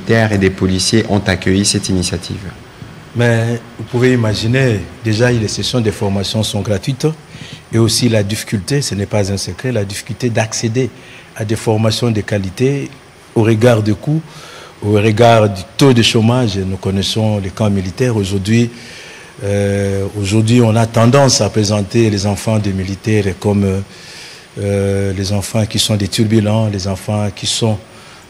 militaires et des policiers ont accueilli cette initiative? Mais vous pouvez imaginer, déjà les sessions de formation sont gratuites et aussi la difficulté, ce n'est pas un secret, la difficulté d'accéder à des formations de qualité au regard des coûts, au regard du taux de chômage. Nous connaissons les camps militaires. Aujourd'hui, on a tendance à présenter les enfants des militaires comme les enfants qui sont des turbulents, les enfants qui sont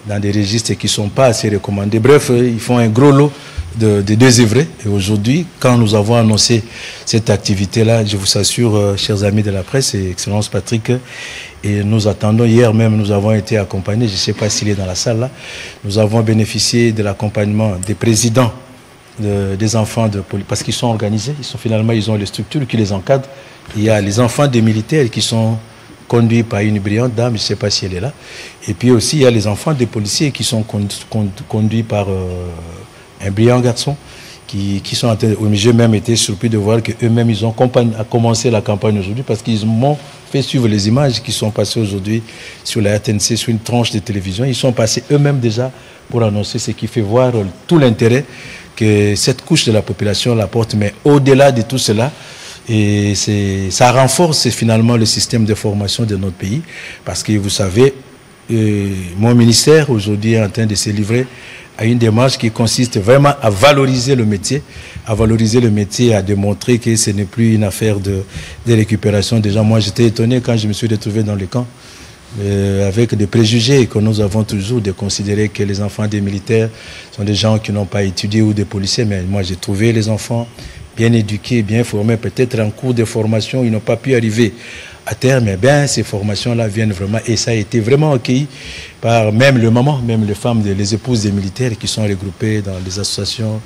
dans des registres qui ne sont pas assez recommandés. Bref, ils font un gros lot de désœuvrés. Et aujourd'hui, quand nous avons annoncé cette activité-là, je vous assure, chers amis de la presse et Excellence Patrick, et nous attendons, hier même, nous avons été accompagnés, je ne sais pas s'il est dans la salle là, nous avons bénéficié de l'accompagnement des présidents des enfants de police, parce qu'ils sont organisés, ils ont les structures qui les encadrent. Il y a les enfants des militaires qui sont conduits par une brillante dame, je ne sais pas si elle est là. Et puis aussi, il y a les enfants des policiers qui sont conduits par un brillant garçon qui sont en train de... J'ai même été surpris de voir qu'eux-mêmes, ils ont commencé la campagne aujourd'hui parce qu'ils m'ont fait suivre les images qui sont passées aujourd'hui sur la RTNC, sur une tranche de télévision. Ils sont passés eux-mêmes déjà pour annoncer, ce qui fait voir tout l'intérêt que cette couche de la population l'apporte. Mais au-delà de tout cela, et ça renforce finalement le système de formation de notre pays parce que vous savez, mon ministère aujourd'hui est en train de se livrer à une démarche qui consiste vraiment à valoriser le métier, à démontrer que ce n'est plus une affaire de récupération des gens. Moi, j'étais étonné quand je me suis retrouvé dans le camp avec des préjugés que nous avons toujours de considérer que les enfants des militaires sont des gens qui n'ont pas étudié ou des policiers. Mais moi, j'ai trouvé les enfants bien éduqués, bien formés, peut-être en cours de formation, ils n'ont pas pu arriver à terme. Mais bien, ces formations-là viennent vraiment, et ça a été vraiment accueilli par même le maman, même les femmes, les épouses des militaires qui sont regroupées dans les associations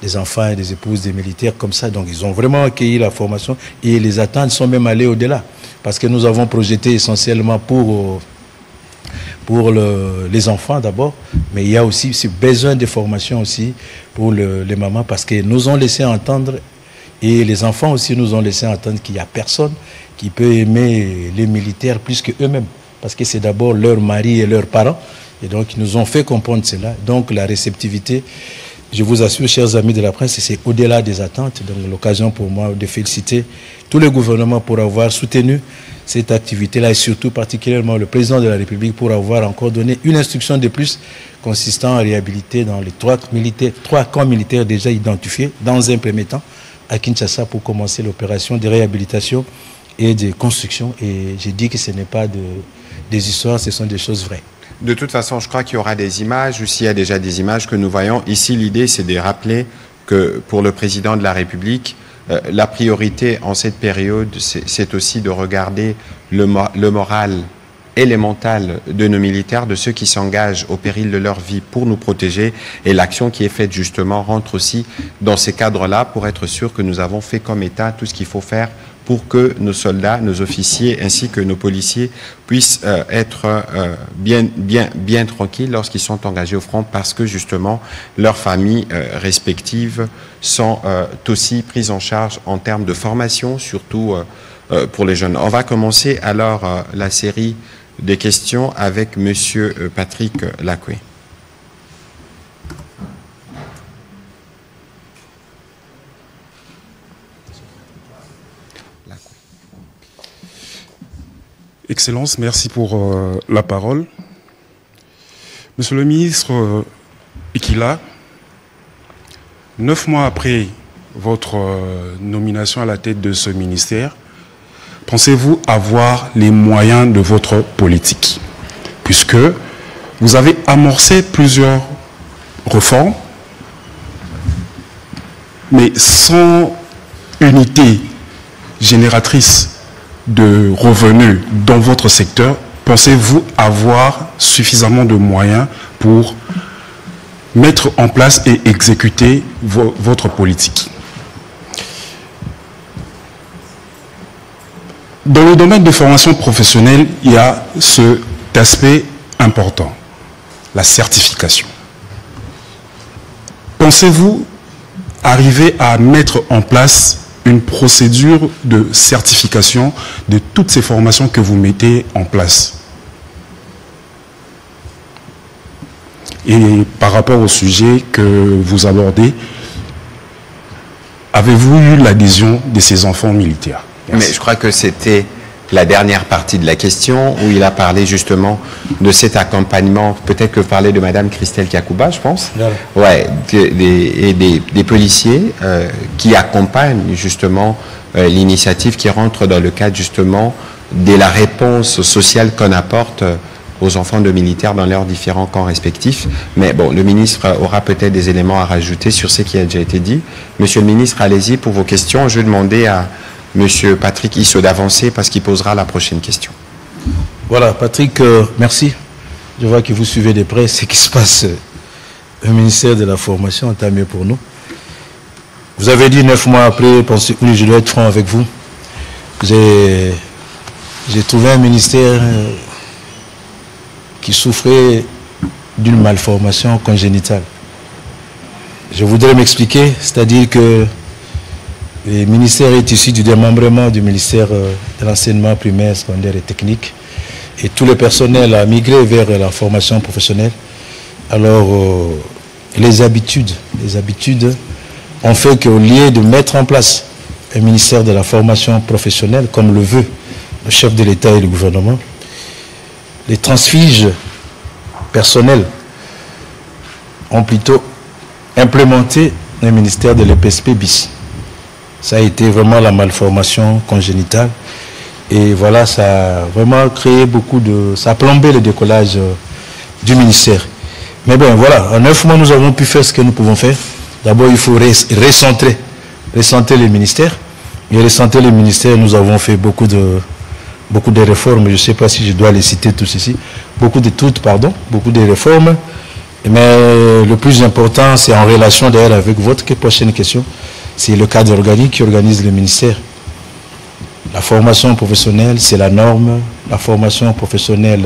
des enfants et des épouses des militaires comme ça. Donc, ils ont vraiment accueilli la formation et les attentes sont même allées au-delà. Parce que nous avons projeté essentiellement pour les enfants d'abord, mais il y a aussi besoin de formation aussi pour les mamans parce qu'ils nous ont laissé entendre, et les enfants aussi nous ont laissé entendre qu'il n'y a personne qui peut aimer les militaires plus qu'eux-mêmes, parce que c'est d'abord leurs maris et leurs parents, et donc ils nous ont fait comprendre cela. Donc la réceptivité, je vous assure, chers amis de la presse, c'est au-delà des attentes. Donc l'occasion pour moi de féliciter tous les gouvernements pour avoir soutenu cette activité-là, et surtout particulièrement le président de la République pour avoir encore donné une instruction de plus consistant à réhabiliter dans les trois camps militaires déjà identifiés dans un premier temps à Kinshasa pour commencer l'opération de réhabilitation et de construction. Et j'ai dit que ce n'est pas des histoires, ce sont des choses vraies. De toute façon, je crois qu'il y aura des images, ou s'il y a déjà des images que nous voyons. Ici, l'idée, c'est de rappeler que pour le président de la République, la priorité en cette période, c'est aussi de regarder le moral et le mental de nos militaires, de ceux qui s'engagent au péril de leur vie pour nous protéger. Et l'action qui est faite, justement, rentre aussi dans ces cadres-là pour être sûr que nous avons fait comme État tout ce qu'il faut faire pour que nos soldats, nos officiers, ainsi que nos policiers puissent être bien tranquilles lorsqu'ils sont engagés au front, parce que justement leurs familles respectives sont aussi prises en charge en termes de formation, surtout pour les jeunes. On va commencer alors la série des questions avec Monsieur Patrick Lacoué. Excellence, merci pour la parole. Monsieur le ministre Ekila, 9 mois après votre nomination à la tête de ce ministère, pensez-vous avoir les moyens de votre politique? Puisque vous avez amorcé plusieurs réformes, mais sans unité génératrice de revenus dans votre secteur, pensez-vous avoir suffisamment de moyens pour mettre en place et exécuter votre politique? Dans le domaine de formation professionnelle, il y a cet aspect important, la certification. Pensez-vous arriver à mettre en place une procédure de certification de toutes ces formations que vous mettez en place? Et par rapport au sujet que vous abordez, avez-vous eu l'adhésion de ces enfants militaires? Mais je crois que c'était la dernière partie de la question où il a parlé justement de cet accompagnement. Peut-être que vous parlez de Madame Christelle Kakouba, je pense. Ouais, des policiers qui accompagnent justement l'initiative qui rentre dans le cadre justement de la réponse sociale qu'on apporte aux enfants de militaires dans leurs différents camps respectifs. Mais bon, le ministre aura peut-être des éléments à rajouter sur ce qui a déjà été dit. Monsieur le ministre, allez-y pour vos questions. Je vais demander à Monsieur Patrick Issot d'avancer parce qu'il posera la prochaine question. Voilà, Patrick, merci. Je vois que vous suivez de près ce qui se passe au ministère de la Formation, tant mieux pour nous. Vous avez dit 9 mois après, oui, je dois être franc avec vous. J'ai trouvé un ministère qui souffrait d'une malformation congénitale. Je voudrais m'expliquer, c'est-à-dire que le ministère est issu du démembrement du ministère de l'enseignement primaire, secondaire et technique. Et tout le personnel a migré vers la formation professionnelle. Alors, les habitudes ont fait qu'au lieu de mettre en place un ministère de la formation professionnelle, comme le veut le chef de l'État et le gouvernement, les transfuges personnels ont plutôt implémenté un ministère de l'EPSP bis. Ça a été vraiment la malformation congénitale. Et voilà, ça a vraiment créé beaucoup de... Ça a plombé le décollage du ministère. Mais bien voilà, en 9 mois, nous avons pu faire ce que nous pouvons faire. D'abord, il faut recentrer les ministères. Et recentrer les ministères, nous avons fait beaucoup de réformes. Je ne sais pas si je dois les citer tous ici. Beaucoup de réformes. Mais le plus important, c'est en relation d'ailleurs avec votre prochaine question. C'est le cadre organique qui organise le ministère. La formation professionnelle, c'est la norme. La formation professionnelle,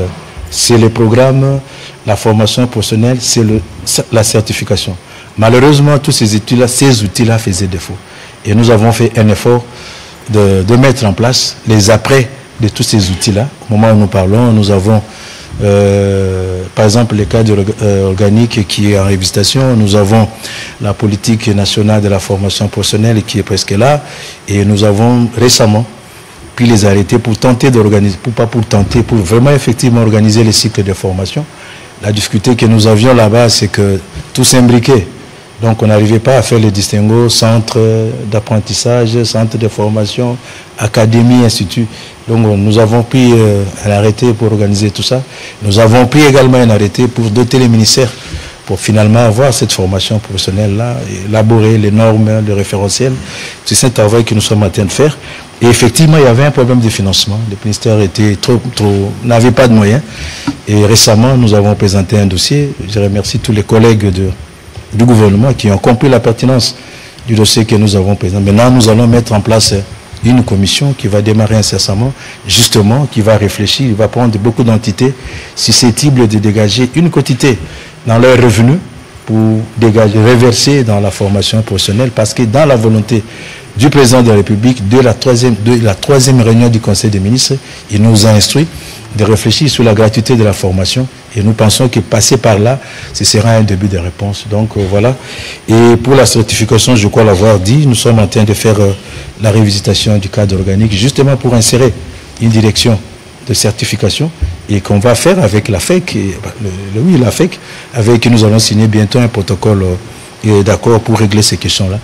c'est les programmes. La formation professionnelle, c'est la certification. Malheureusement, tous ces outils-là faisaient défaut. Et nous avons fait un effort de mettre en place les apprêts de tous ces outils-là. Au moment où nous parlons, nous avons, par exemple, le cadre organique qui est en révisitation. Nous avons la politique nationale de la formation professionnelle qui est presque là. Et nous avons récemment pris les arrêtés pour tenter d'organiser, pour vraiment effectivement organiser les cycles de formation. La difficulté que nous avions là-bas, c'est que tout s'imbriquait. Donc on n'arrivait pas à faire le distinguo, centre d'apprentissage, centre de formation, académie, institut. Donc nous avons pris un arrêté pour organiser tout ça. Nous avons pris également un arrêté pour doter les ministères, pour finalement avoir cette formation professionnelle-là, élaborer les normes, le référentiel. C'est un travail que nous sommes en train de faire. Et effectivement, il y avait un problème de financement. Le ministère n'avait pas de moyens. Et récemment, nous avons présenté un dossier. Je remercie tous les collègues du gouvernement qui ont compris la pertinence du dossier que nous avons présenté. Maintenant, nous allons mettre en place une commission qui va démarrer incessamment, justement, qui va réfléchir, il va prendre beaucoup d'entités susceptibles de dégager une quantité dans leurs revenus pour dégager, reverser dans la formation professionnelle, parce que dans la volonté du président de la République, de la troisième réunion du Conseil des ministres, il nous a instruit de réfléchir sur la gratuité de la formation et nous pensons que passer par là, ce sera un début de réponse. Donc voilà. Et pour la certification, je crois l'avoir dit, nous sommes en train de faire la révisitation du cadre organique justement pour insérer une direction de certification et qu'on va faire avec la FEC, la FEC, avec qui nous allons signer bientôt un protocole d'accord pour régler ces questions-là.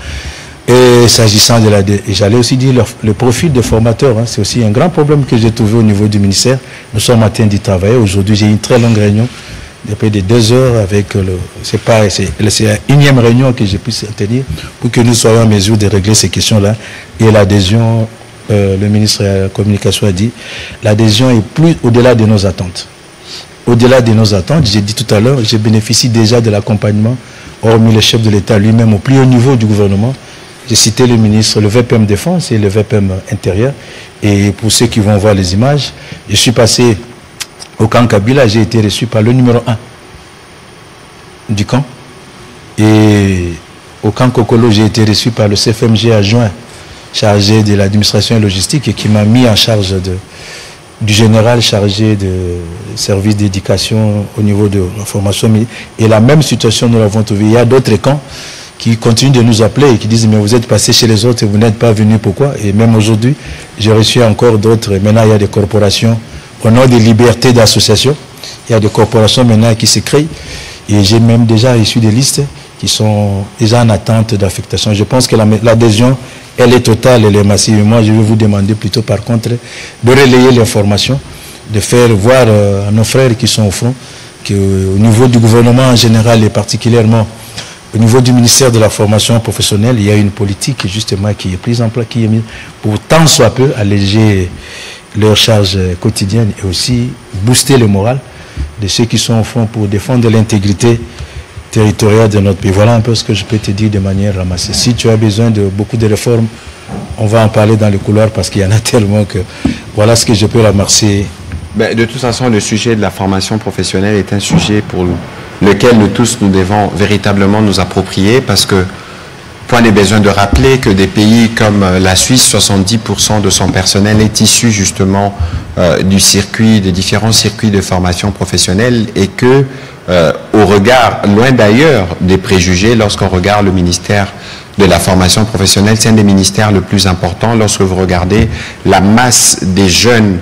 Et s'agissant de j'allais aussi dire le profil des formateurs, hein, c'est aussi un grand problème que j'ai trouvé au niveau du ministère. Nous sommes en train d'y travailler. Aujourd'hui, j'ai une très longue réunion, depuis de 2 heures avec c'est la 1e réunion que je puisse tenir pour que nous soyons en mesure de régler ces questions-là. Et l'adhésion, le ministre de la Communication a dit, l'adhésion est plus au-delà de nos attentes. Au-delà de nos attentes, j'ai dit tout à l'heure, je bénéficie déjà de l'accompagnement, hormis le chef de l'État lui-même au plus haut niveau du gouvernement. J'ai cité le ministre, le VPM Défense et le VPM Intérieur. Et pour ceux qui vont voir les images, je suis passé au camp Kabila, j'ai été reçu par le numéro 1 du camp. Et au camp Kokolo, j'ai été reçu par le CFMG adjoint chargé de l'administration et logistique et qui m'a mis en charge du général chargé de service d'éducation au niveau de la formation. Et la même situation, nous l'avons trouvée. Il y a d'autres camps qui continuent de nous appeler et qui disent « mais vous êtes passé chez les autres et vous n'êtes pas venu, pourquoi ?» Et même aujourd'hui, j'ai reçu encore d'autres. Maintenant, il y a des corporations au nom des libertés d'association. Il y a des corporations maintenant qui se créent. Et j'ai même déjà reçu des listes qui sont déjà en attente d'affectation. Je pense que l'adhésion, elle est totale, elle est massive. Moi, je vais vous demander plutôt, par contre, de relayer l'information, de faire voir à nos frères qui sont au front qu'au niveau du gouvernement en général et particulièrement au niveau du ministère de la formation professionnelle, il y a une politique justement qui est prise en place, qui est mise pour tant soit peu alléger leurs charges quotidiennes et aussi booster le moral de ceux qui sont au front pour défendre l'intégrité territoriale de notre pays. Voilà un peu ce que je peux te dire de manière ramassée. Si tu as besoin de beaucoup de réformes, on va en parler dans les couloirs parce qu'il y en a tellement que voilà ce que je peux ramasser. Ben, de toute façon, le sujet de la formation professionnelle est un sujet pour lequel nous tous, nous devons véritablement nous approprier parce que, point n'est besoin de rappeler que des pays comme la Suisse, 70% de son personnel est issu justement du circuit, des différents circuits de formation professionnelle et que, au regard, loin d'ailleurs des préjugés, lorsqu'on regarde le ministère de la formation professionnelle, c'est un des ministères le plus importants lorsque vous regardez la masse des jeunes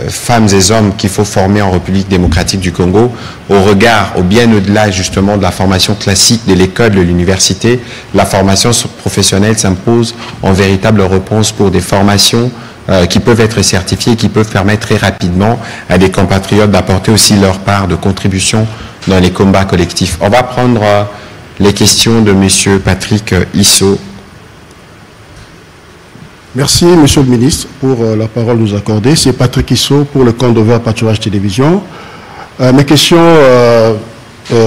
femmes et hommes qu'il faut former en République démocratique du Congo, au regard, au bien au-delà justement de la formation classique de l'école, de l'université, la formation professionnelle s'impose en véritable réponse pour des formations qui peuvent être certifiées, qui peuvent permettre très rapidement à des compatriotes d'apporter aussi leur part de contribution dans les combats collectifs. On va prendre les questions de M. Patrick Issot. Merci, Monsieur le Ministre, pour la parole nous accordée. C'est Patrick Issot pour le compte d'Over Pâturage Télévision. Mes questions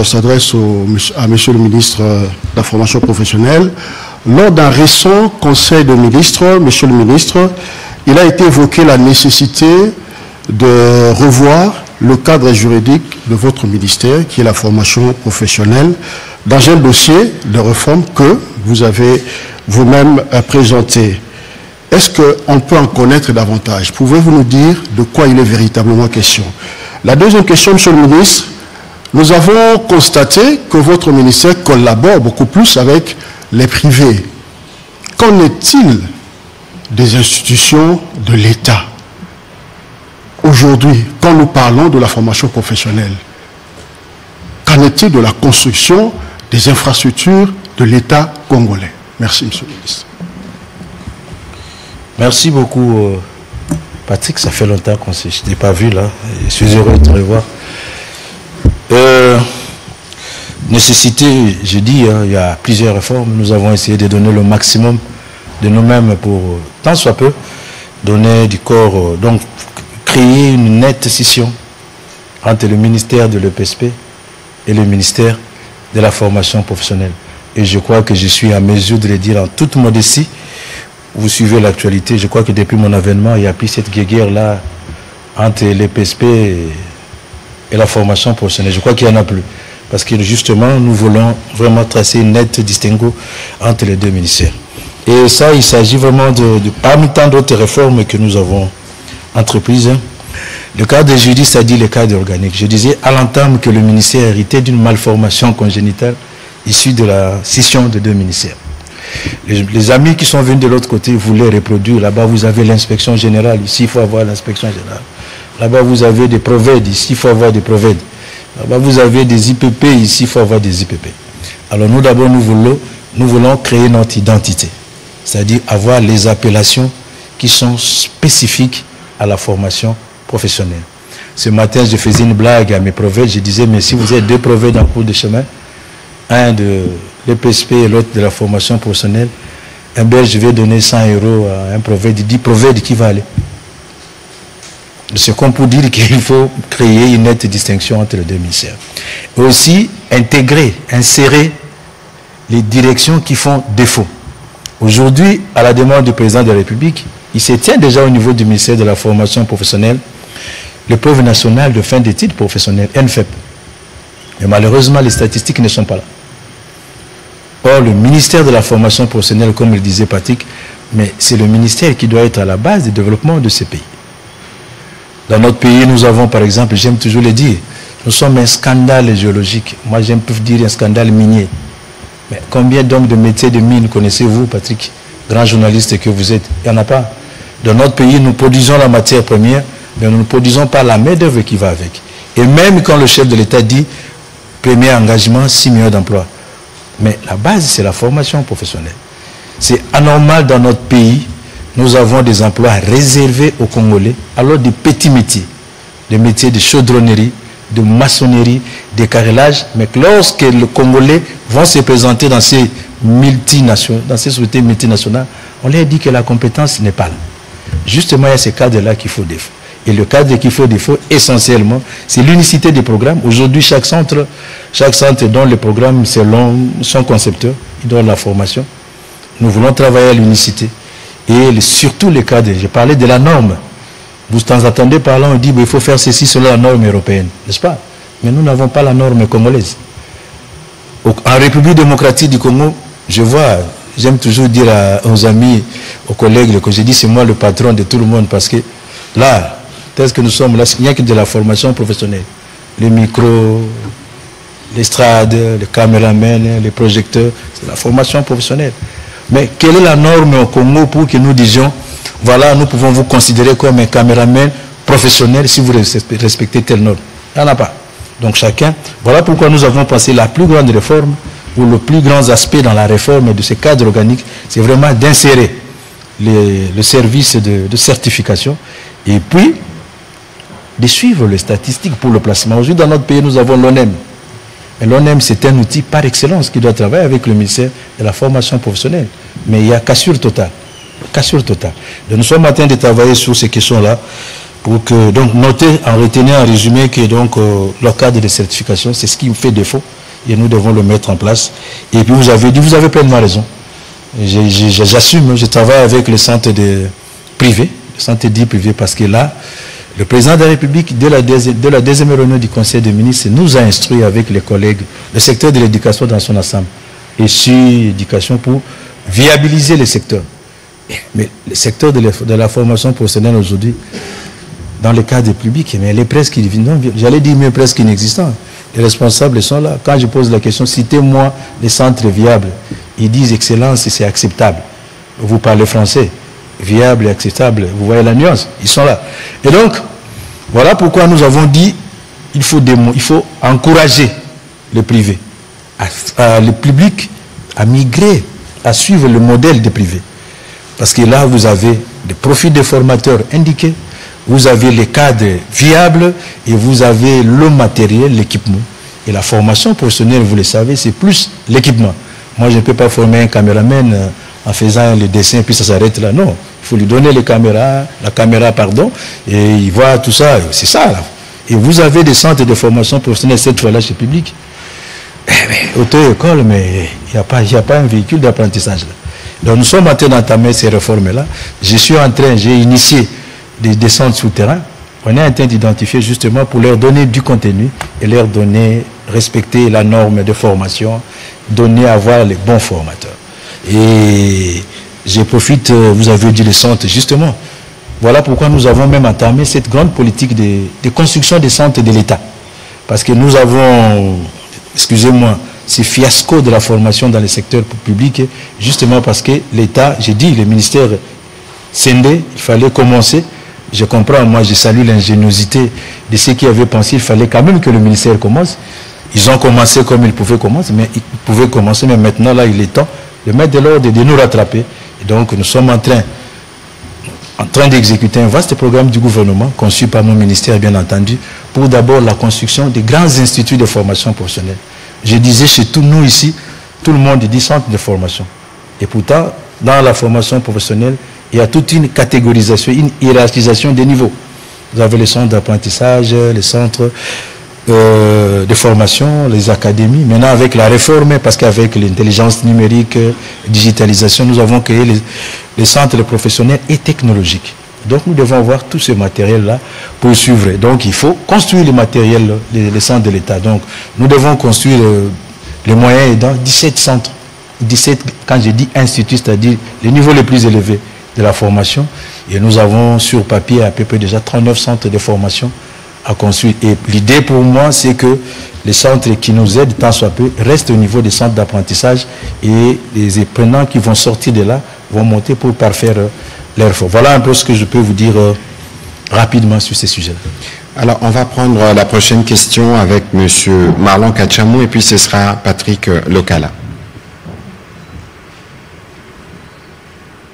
s'adressent à Monsieur le Ministre de la Formation professionnelle. Lors d'un récent Conseil de ministres, Monsieur le Ministre, il a été évoqué la nécessité de revoir le cadre juridique de votre ministère, qui est la formation professionnelle, dans un dossier de réforme que vous avez vous-même présenté. Est-ce qu'on peut en connaître davantage? Pouvez-vous nous dire de quoi il est véritablement question? La deuxième question, Monsieur le Ministre, nous avons constaté que votre ministère collabore beaucoup plus avec les privés. Qu'en est-il des institutions de l'État aujourd'hui, quand nous parlons de la formation professionnelle? Qu'en est-il de la construction des infrastructures de l'État congolais? Merci, Monsieur le Ministre. Merci beaucoup, Patrick. Ça fait longtemps qu'on ne s'est pas vu là. Je suis heureux de te revoir. Nécessité, je dis, il y a plusieurs réformes. Nous avons essayé de donner le maximum de nous-mêmes pour, tant soit peu, donner du corps, donc créer une nette scission entre le ministère de l'EPSP et le ministère de la formation professionnelle. Et je crois que je suis en mesure de le dire en toute modestie. Vous suivez l'actualité, je crois que depuis mon avènement, il n'y a plus cette guerre-là entre les PSP et la formation professionnelle. Je crois qu'il n'y en a plus. Parce que justement, nous voulons vraiment tracer une nette distinguo entre les deux ministères. Et ça, il s'agit vraiment parmi tant d'autres réformes que nous avons entreprises. Le cadre juridique, c'est-à-dire le cadre organique. Je disais à l'entame que le ministère héritait d'une malformation congénitale issue de la scission de deux ministères. Les amis qui sont venus de l'autre côté voulaient reproduire. Là-bas, vous avez l'inspection générale. Ici, il faut avoir l'inspection générale. Là-bas, vous avez des provèdes. Ici, il faut avoir des provèdes. Là-bas, vous avez des IPP. Ici, il faut avoir des IPP. Alors, nous, d'abord, nous voulons créer notre identité. C'est-à-dire avoir les appellations qui sont spécifiques à la formation professionnelle. Ce matin, je faisais une blague à mes provèdes. Je disais, mais si vous êtes deux provèdes en cours de chemin, un de l'EPSP et l'autre de la formation professionnelle, un belge, je vais donner 100 € à un provède, 10 provèdes qui va aller. C'est comme pour dire qu'il faut créer une nette distinction entre les deux ministères. Et aussi insérer les directions qui font défaut. Aujourd'hui, à la demande du président de la République, il se tient déjà au niveau du ministère de la formation professionnelle l'épreuve nationale de fin d'études professionnelles, NFEP. Et malheureusement, les statistiques ne sont pas là. Or, le ministère de la formation professionnelle, comme le disait Patrick, mais c'est le ministère qui doit être à la base du développement de ces pays. Dans notre pays, nous avons, par exemple, j'aime toujours le dire, nous sommes un scandale géologique. Moi, j'aime plus dire un scandale minier. Mais combien d'hommes de métiers de mine connaissez-vous, Patrick, grand journaliste que vous êtes? Il n'y en a pas. Dans notre pays, nous produisons la matière première, mais nous ne produisons pas la main-d'œuvre qui va avec. Et même quand le chef de l'État dit, premier engagement, 6 millions d'emplois. Mais la base, c'est la formation professionnelle. C'est anormal dans notre pays, nous avons des emplois réservés aux Congolais, alors des petits métiers, des métiers de chaudronnerie, de maçonnerie, de carrelage, mais que lorsque les Congolais vont se présenter dans ces multinationales, dans ces sociétés multinationales, on leur dit que la compétence n'est pas là. Justement, il y a ces cadres-là qu'il faut défendre. Et le cadre qu'il faut défendre, essentiellement, c'est l'unicité des programmes. Aujourd'hui, chaque centre donne le programme selon son concepteur, il donne la formation. Nous voulons travailler à l'unicité. Et surtout les cadres, j'ai parlé de la norme. Vous entendez parler, on dit il faut faire ceci selon la norme européenne, n'est-ce pas? Mais nous n'avons pas la norme congolaise. En République démocratique du Congo, je vois, j'aime toujours dire aux amis, aux collègues, que j'ai dit c'est moi le patron de tout le monde, parce que là, tel que nous sommes là, il n'y a que de la formation professionnelle. Les micros, l'estrade, les caméramens, les projecteurs, c'est la formation professionnelle. Mais quelle est la norme au Congo pour que nous disions, voilà, nous pouvons vous considérer comme un caméraman professionnel si vous respectez telle norme? Il n'y en a pas. Donc chacun, voilà pourquoi nous avons pensé la plus grande réforme, ou le plus grand aspect dans la réforme de ce cadre organique, c'est vraiment d'insérer le service de certification et puis de suivre les statistiques pour le placement. Aujourd'hui, dans notre pays, nous avons l'ONEM. Et l'ONEM, c'est un outil par excellence qui doit travailler avec le ministère de la formation professionnelle. Mais il y a cassure totale. Cassure totale. Donc, nous sommes en train de travailler sur ces questions-là pour que, donc, noter, en retenant, en résumé, que donc, le cadre de certification, c'est ce qui fait défaut et nous devons le mettre en place. Et puis, vous avez dit, vous avez pleinement raison. J'assume, je travaille avec les centres privés, les centres dits privés, parce que là, le président de la République, de la deuxième réunion du Conseil des ministres, nous a instruit avec les collègues, le secteur de l'éducation dans son ensemble, et sur l'éducation pour viabiliser le secteur. Mais le secteur de la formation professionnelle aujourd'hui, dans le cadre public, mais elle est presque, j'allais dire mais presque inexistant. Les responsables sont là. Quand je pose la question, citez-moi les centres viables. Ils disent excellence et c'est acceptable. Vous parlez français. Viable et acceptable, vous voyez la nuance, ils sont là. Et donc, voilà pourquoi nous avons dit il faut encourager le privé, le public à migrer, à suivre le modèle des privés. Parce que là, vous avez des profils de formateurs indiqués, vous avez les cadres viables et vous avez le matériel, l'équipement. Et la formation professionnelle, vous le savez, c'est plus l'équipement. Moi, je ne peux pas former un caméraman en faisant le dessin, puis ça s'arrête là. Non, il faut lui donner la caméra, et il voit tout ça. C'est ça, là. Et vous avez des centres de formation professionnelle, cette fois-là, chez Public. Auto-école, mais il n'y a pas un véhicule d'apprentissage là. Donc, nous sommes en train d'entamer ces réformes-là. J'ai initié des centres souterrains. On est en train d'identifier justement pour leur donner du contenu et leur donner, respecter la norme de formation, avoir les bons formateurs. Et je profite, vous avez dit les centres, justement. Voilà pourquoi nous avons même entamé cette grande politique de construction des centres de l'État. Parce que nous avons, excusez-moi, ces fiascos de la formation dans le secteur public, justement parce que l'État, j'ai dit, le ministère scindé, il fallait commencer. Je comprends, moi je salue l'ingéniosité de ceux qui avaient pensé qu'il fallait quand même que le ministère commence. Ils ont commencé comme ils pouvaient commencer, mais maintenant là il est temps de mettre de l'ordre et de nous rattraper. Et donc nous sommes en train d'exécuter un vaste programme du gouvernement, conçu par mon ministère bien entendu, pour d'abord la construction des grands instituts de formation professionnelle. Je disais chez tous nous ici, tout le monde dit centre de formation. Et pourtant, dans la formation professionnelle, il y a toute une catégorisation, une hiérarchisation des niveaux. Vous avez les centres d'apprentissage, les centres de formation, les académies. Maintenant, avec la réforme, parce qu'avec l'intelligence numérique, digitalisation, nous avons créé les centres professionnels et technologiques. Donc, nous devons avoir tout ce matériel-là pour suivre. Donc, il faut construire le matériel, les centres de l'État. Donc, nous devons construire les moyens dans 17 centres. 17, quand je dis instituts, c'est-à-dire les niveaux les plus élevés de la formation. Et nous avons sur papier à peu près déjà 39 centres de formation à construire. Et l'idée pour moi, c'est que les centres qui nous aident tant soit peu restent au niveau des centres d'apprentissage et les apprenants qui vont sortir de là vont monter pour parfaire leur effort. Voilà un peu ce que je peux vous dire rapidement sur ces sujets. Alors, on va prendre la prochaine question avec M. Marlon Kachamou et puis ce sera Patrick Lokala.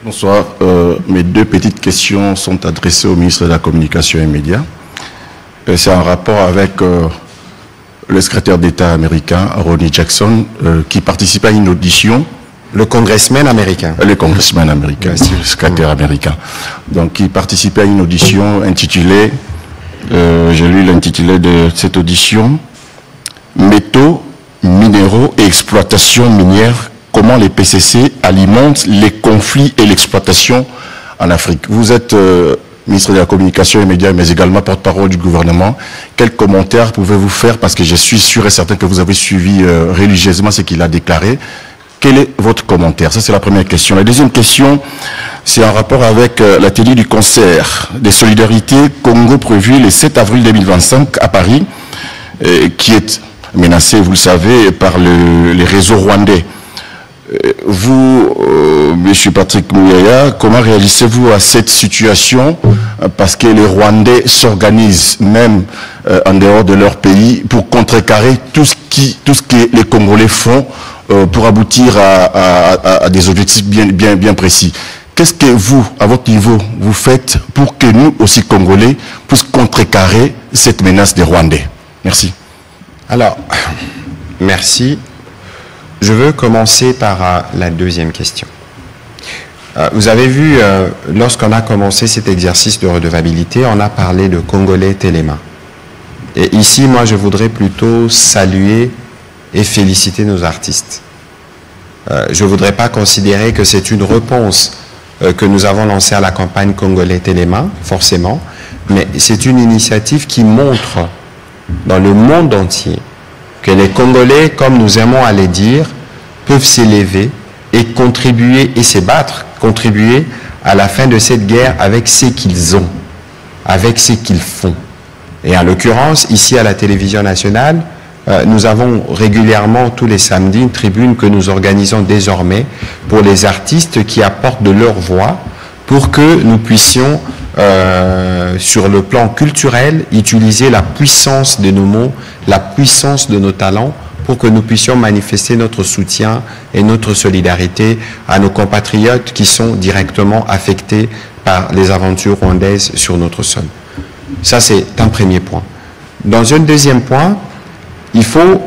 Bonsoir. Mes deux petites questions sont adressées au ministre de la Communication et Médias. C'est en rapport avec le secrétaire d'État américain, Ronny Jackson, qui participait à une audition. Le congressman américain. Le congressman américain, le secrétaire américain. Donc, qui participait à une audition intitulée, j'ai lu l'intitulé de cette audition, Métaux, minéraux et exploitation minière, comment les PCC alimentent les conflits et l'exploitation en Afrique. Vous êtes ministre de la Communication et Médias, mais également porte-parole du gouvernement. Quels commentaires pouvez-vous faire, parce que je suis sûr et certain que vous avez suivi religieusement ce qu'il a déclaré. Quel est votre commentaire? Ça, c'est la première question. La deuxième question, c'est en rapport avec la tenue du concert des solidarités Congo prévu le 7 avril 2025 à Paris, qui est menacé, vous le savez, par les réseaux rwandais. Vous, M. Patrick Mouyaya, comment réagissez-vous à cette situation? Parce que les Rwandais s'organisent même en dehors de leur pays pour contrecarrer tout ce que les Congolais font pour aboutir à des objectifs bien précis. Qu'est-ce que vous, à votre niveau, vous faites pour que nous, aussi Congolais, puissions contrecarrer cette menace des Rwandais? Merci. Alors, merci. Je veux commencer par la deuxième question. Vous avez vu, lorsqu'on a commencé cet exercice de redevabilité, on a parlé de Congolais Téléma. Et ici, moi, je voudrais plutôt saluer et féliciter nos artistes. Je ne voudrais pas considérer que c'est une réponse que nous avons lancée à la campagne Congolais Téléma, forcément, mais c'est une initiative qui montre dans le monde entier que les Congolais, comme nous aimons à les dire, peuvent s'élever et contribuer et se battre, contribuer à la fin de cette guerre avec ce qu'ils ont, avec ce qu'ils font. Et en l'occurrence, ici à la télévision nationale, nous avons régulièrement tous les samedis une tribune que nous organisons désormais pour les artistes qui apportent de leur voix pour que nous puissions, sur le plan culturel, utiliser la puissance de nos mots, la puissance de nos talents pour que nous puissions manifester notre soutien et notre solidarité à nos compatriotes qui sont directement affectés par les aventures rwandaises sur notre sol. Ça, c'est un premier point. Dans un deuxième point, il faut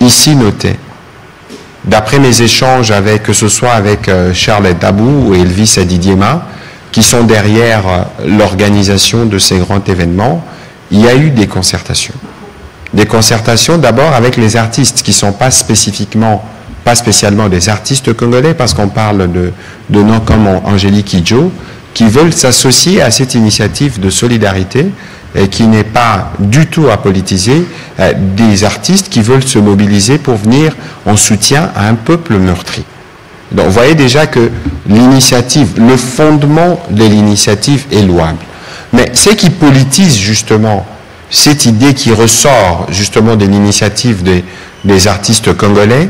ici noter, d'après mes échanges avec, que ce soit avec Charles Dabou ou Elvis Adidiema, qui sont derrière l'organisation de ces grands événements, il y a eu des concertations. Des concertations d'abord avec les artistes qui ne sont pas spécialement des artistes congolais, parce qu'on parle de noms comme Angélique Kidjo, qui veulent s'associer à cette initiative de solidarité et qui n'est pas du tout à politiser, des artistes qui veulent se mobiliser pour venir en soutien à un peuple meurtri. Donc vous voyez déjà que l'initiative, le fondement de l'initiative est louable. Mais ce qui politise justement cette idée qui ressort justement de l'initiative des artistes congolais,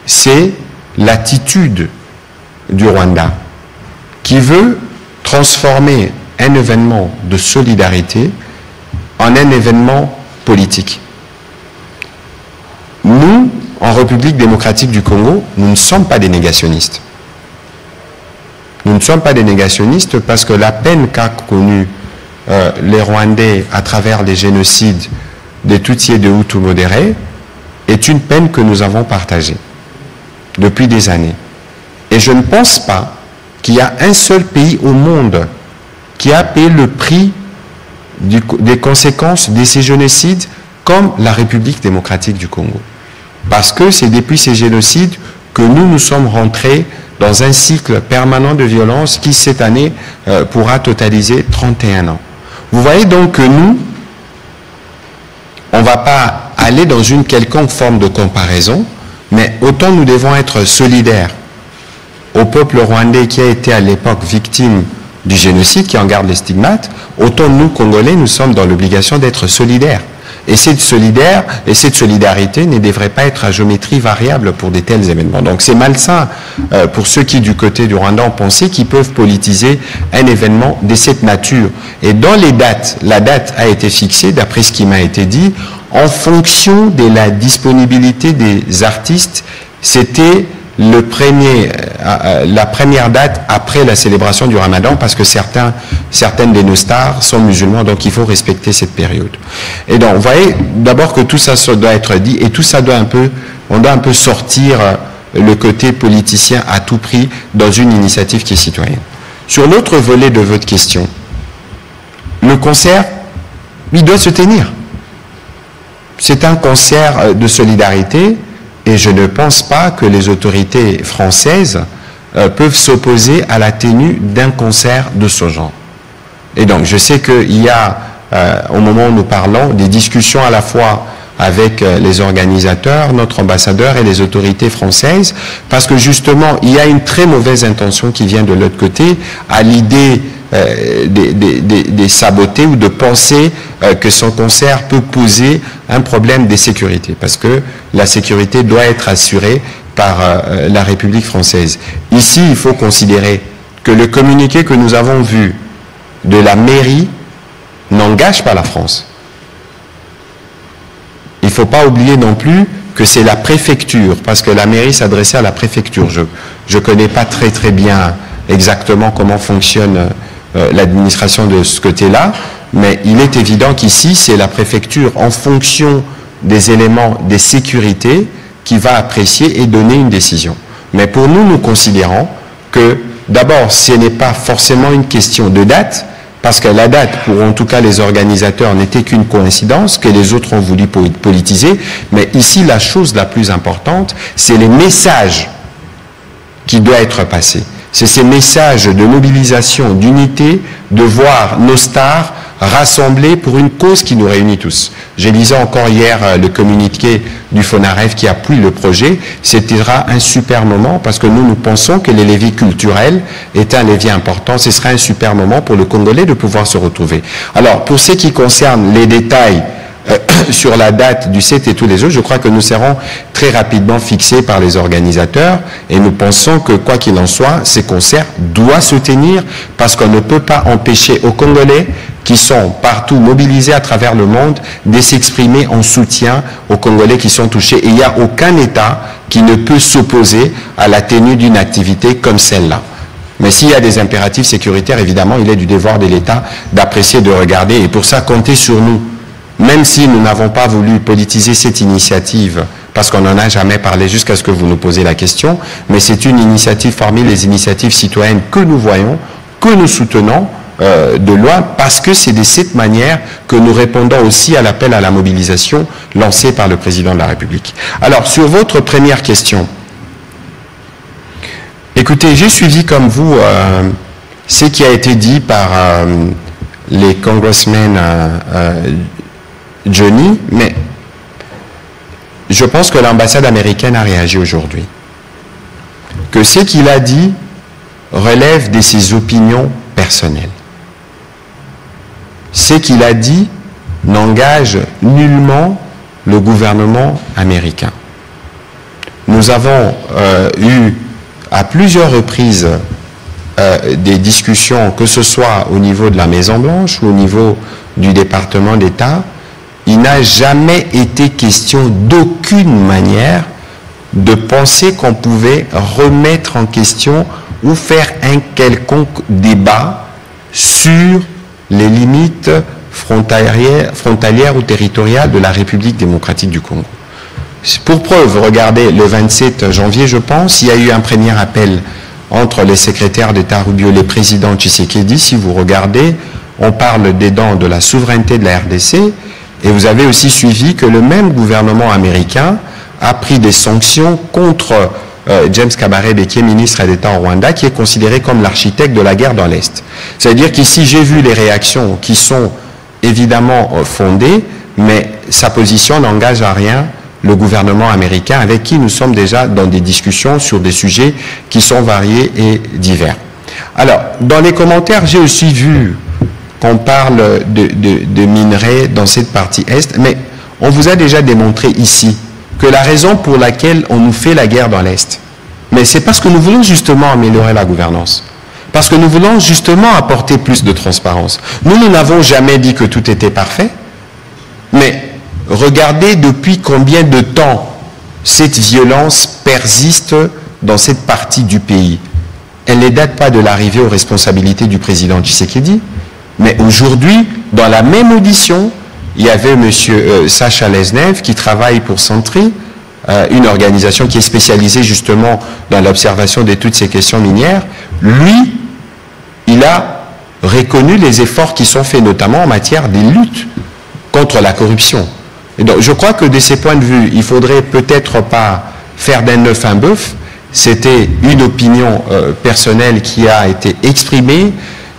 c'est l'attitude du Rwanda qui veut transformer un événement de solidarité en un événement politique. Nous, en République démocratique du Congo, nous ne sommes pas des négationnistes. Nous ne sommes pas des négationnistes parce que la peine qu'a connue les Rwandais à travers les génocides des Tutsis et des Hutus modérés est une peine que nous avons partagée depuis des années. Et je ne pense pas qu'il y a un seul pays au monde qui a payé le prix des conséquences de ces génocides comme la République démocratique du Congo. Parce que c'est depuis ces génocides que nous sommes rentrés dans un cycle permanent de violence qui, cette année, pourra totaliser 31 ans. Vous voyez donc que nous, on ne va pas aller dans une quelconque forme de comparaison, mais autant nous devons être solidaires au peuple rwandais qui a été à l'époque victime du génocide, qui en garde les stigmates, autant nous, Congolais, nous sommes dans l'obligation d'être solidaires. Et cette solidarité ne devrait pas être à géométrie variable pour de tels événements. Donc c'est malsain pour ceux qui, du côté du Rwanda, ont pensé qu'ils peuvent politiser un événement de cette nature. Et dans les dates, la date a été fixée, d'après ce qui m'a été dit, en fonction de la disponibilité des artistes. C'était la première date après la célébration du Ramadan, parce que certaines de nos stars sont musulmans, donc il faut respecter cette période. Et donc, vous voyez d'abord que tout ça doit être dit, et tout ça on doit un peu sortir le côté politicien à tout prix dans une initiative qui est citoyenne. Sur l'autre volet de votre question, le concert, il doit se tenir. C'est un concert de solidarité. Et je ne pense pas que les autorités françaises peuvent s'opposer à la tenue d'un concert de ce genre. Et donc, je sais qu'il y a, au moment où nous parlons, des discussions à la fois avec les organisateurs, notre ambassadeur et les autorités françaises, parce que justement, il y a une très mauvaise intention qui vient de l'autre côté, à l'idée de saboter ou de penser que son concert peut poser un problème de sécurité, parce que la sécurité doit être assurée par la République française. Ici, il faut considérer que le communiqué que nous avons vu de la mairie n'engage pas la France. Il ne faut pas oublier non plus que c'est la préfecture, parce que la mairie s'adressait à la préfecture. Je ne connais pas très bien exactement comment fonctionne l'administration de ce côté-là, mais il est évident qu'ici, c'est la préfecture, en fonction des éléments de sécurité, qui va apprécier et donner une décision. Mais pour nous, nous considérons que, d'abord, ce n'est pas forcément une question de date, parce que la date, pour en tout cas les organisateurs, n'était qu'une coïncidence que les autres ont voulu politiser. Mais ici, la chose la plus importante, c'est les messages qui doivent être passés. C'est ces messages de mobilisation, d'unité, de voir nos stars rassemblés pour une cause qui nous réunit tous. J'ai lisé encore hier le communiqué du FONAREF qui appuie le projet. C'était un super moment parce que nous pensons que les leviers culturels est un levier important. Ce sera un super moment pour le Congolais de pouvoir se retrouver. Alors, pour ce qui concerne les détails sur la date du 7 et tous les autres, je crois que nous serons très rapidement fixés par les organisateurs et nous pensons que, quoi qu'il en soit, ces concerts doivent se tenir parce qu'on ne peut pas empêcher aux Congolais qui sont partout mobilisés à travers le monde de s'exprimer en soutien aux Congolais qui sont touchés. Et il n'y a aucun État qui ne peut s'opposer à la tenue d'une activité comme celle-là. Mais s'il y a des impératifs sécuritaires, évidemment, il est du devoir de l'État d'apprécier, de regarder. Et pour ça, comptez sur nous. Même si nous n'avons pas voulu politiser cette initiative, parce qu'on n'en a jamais parlé jusqu'à ce que vous nous posiez la question, mais c'est une initiative parmi les initiatives citoyennes que nous voyons, que nous soutenons de loin, parce que c'est de cette manière que nous répondons aussi à l'appel à la mobilisation lancé par le président de la République. Alors, sur votre première question, écoutez, j'ai suivi comme vous ce qui a été dit par les congressmen Johnny, mais je pense que l'ambassade américaine a réagi aujourd'hui. Que ce qu'il a dit relève de ses opinions personnelles. Ce qu'il a dit n'engage nullement le gouvernement américain. Nous avons eu à plusieurs reprises des discussions, que ce soit au niveau de la Maison-Blanche ou au niveau du département d'État. Il n'a jamais été question d'aucune manière de penser qu'on pouvait remettre en question ou faire un quelconque débat sur les limites frontalières ou territoriales de la République démocratique du Congo. Pour preuve, regardez, le 27 janvier, je pense, il y a eu un premier appel entre les secrétaires d'État Rubio et le président Tshisekedi. Si vous regardez, on parle dedans de la souveraineté de la RDC. Et vous avez aussi suivi que le même gouvernement américain a pris des sanctions contre James Kabarebe, qui est ministre d'État au Rwanda, qui est considéré comme l'architecte de la guerre dans l'Est. C'est-à-dire qu'ici, j'ai vu les réactions qui sont évidemment fondées, mais sa position n'engage à rien le gouvernement américain, avec qui nous sommes déjà dans des discussions sur des sujets qui sont variés et divers. Alors, dans les commentaires, j'ai aussi vu qu'on parle de minerais dans cette partie Est, mais on vous a déjà démontré ici que la raison pour laquelle on nous fait la guerre dans l'Est, mais c'est parce que nous voulons justement améliorer la gouvernance. Parce que nous voulons justement apporter plus de transparence. Nous n'avons jamais dit que tout était parfait, mais regardez depuis combien de temps cette violence persiste dans cette partie du pays. Elle ne date pas de l'arrivée aux responsabilités du président Tshisekedi, mais aujourd'hui, dans la même audition, il y avait M. Sacha Lesnev qui travaille pour Sentry, une organisation qui est spécialisée justement dans l'observation de toutes ces questions minières. Lui, il a reconnu les efforts qui sont faits notamment en matière de lutte contre la corruption. Et donc, je crois que de ces points de vue, il ne faudrait peut-être pas faire d'un œuf un bœuf. C'était une opinion personnelle qui a été exprimée,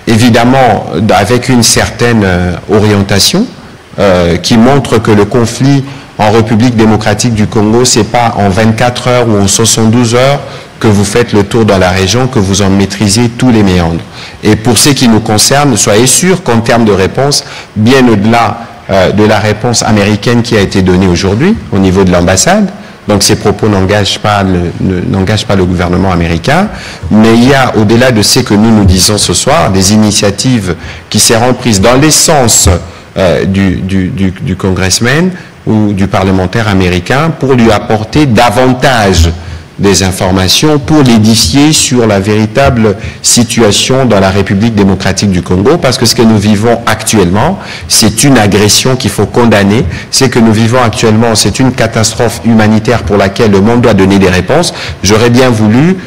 évidemment avec une certaine orientation, qui montre que le conflit en République démocratique du Congo, ce n'est pas en 24 heures ou en 72 heures que vous faites le tour dans la région, que vous en maîtrisez tous les méandres. Et pour ce qui nous concerne, soyez sûrs qu'en termes de réponse, bien au-delà de la réponse américaine qui a été donnée aujourd'hui au niveau de l'ambassade, donc ces propos n'engagent pas le gouvernement américain, mais il y a, au-delà de ce que nous disons ce soir, des initiatives qui seront prises dans les sens du congressman ou du parlementaire américain pour lui apporter davantage des informations, pour l'édifier sur la véritable situation dans la République démocratique du Congo, parce que ce que nous vivons actuellement, c'est une agression qu'il faut condamner. Ce que nous vivons actuellement, c'est une catastrophe humanitaire pour laquelle le monde doit donner des réponses. J'aurais bien voulu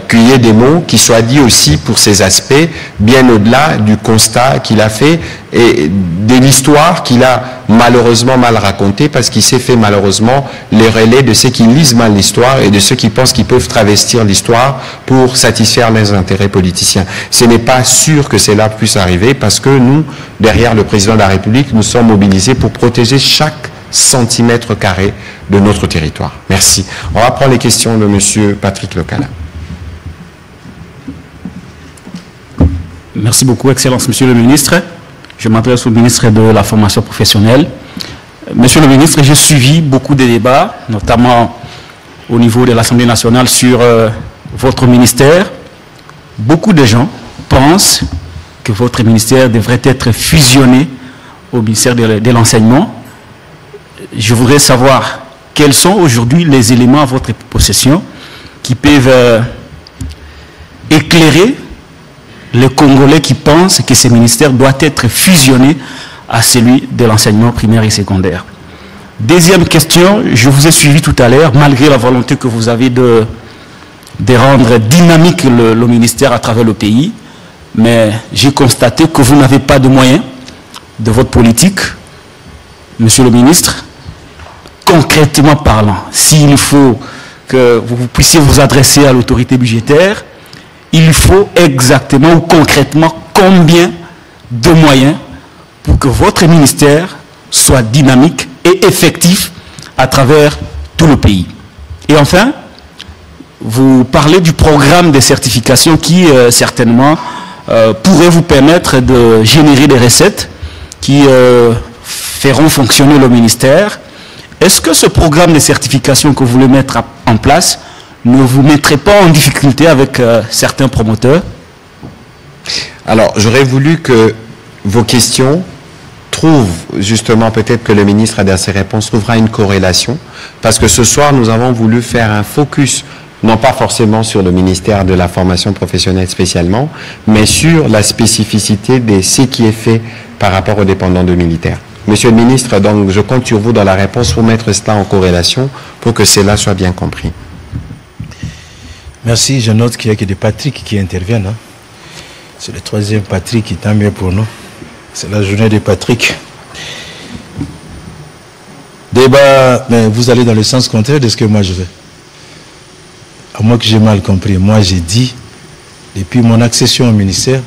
qu'il y ait des mots qui soient dits aussi pour ces aspects, bien au-delà du constat qu'il a fait et de l'histoire qu'il a malheureusement mal racontée, parce qu'il s'est fait malheureusement les relais de ceux qui lisent mal l'histoire et de ceux qui pensent qu'ils peuvent travestir l'histoire pour satisfaire leurs intérêts politiciens. Ce n'est pas sûr que cela puisse arriver, parce que nous, derrière le président de la République, nous sommes mobilisés pour protéger chaque centimètre carré de notre territoire. Merci. On va prendre les questions de M. Patrick Lokala. Merci beaucoup, Excellence, Monsieur le Ministre. Je m'adresse au ministre de la Formation professionnelle. Monsieur le ministre, j'ai suivi beaucoup de débats, notamment au niveau de l'Assemblée nationale sur votre ministère. Beaucoup de gens pensent que votre ministère devrait être fusionné au ministère de l'Enseignement. Je voudrais savoir quels sont aujourd'hui les éléments à votre possession qui peuvent éclairer les Congolais qui pensent que ce ministère doit être fusionné à celui de l'enseignement primaire et secondaire. Deuxième question, je vous ai suivi tout à l'heure, malgré la volonté que vous avez de rendre dynamique le ministère à travers le pays, mais j'ai constaté que vous n'avez pas de moyens de votre politique. Monsieur le ministre, concrètement parlant, s'il faut que vous puissiez vous adresser à l'autorité budgétaire, il faut exactement ou concrètement combien de moyens pour que votre ministère soit dynamique et effectif à travers tout le pays. Et enfin, vous parlez du programme de certification qui certainement pourrait vous permettre de générer des recettes qui feront fonctionner le ministère. Est-ce que ce programme de certification que vous voulez mettre en place ne vous mettrait pas en difficulté avec certains promoteurs? Alors, j'aurais voulu que vos questions trouvent, justement, peut-être que le ministre, dans ses réponses, trouvera une corrélation, parce que ce soir, nous avons voulu faire un focus, non pas forcément sur le ministère de la formation professionnelle spécialement, mais sur la spécificité de ce qui est fait par rapport aux dépendants de militaires. Monsieur le ministre, donc, je compte sur vous dans la réponse pour mettre cela en corrélation, pour que cela soit bien compris. Merci, je note qu'il n'y a que des Patrick qui interviennent. Hein. C'est le troisième Patrick qui est mieux pour nous. C'est la journée des Patrick. Débat, mais vous allez dans le sens contraire de ce que moi je veux. À moi que j'ai mal compris. Moi j'ai dit, depuis mon accession au ministère,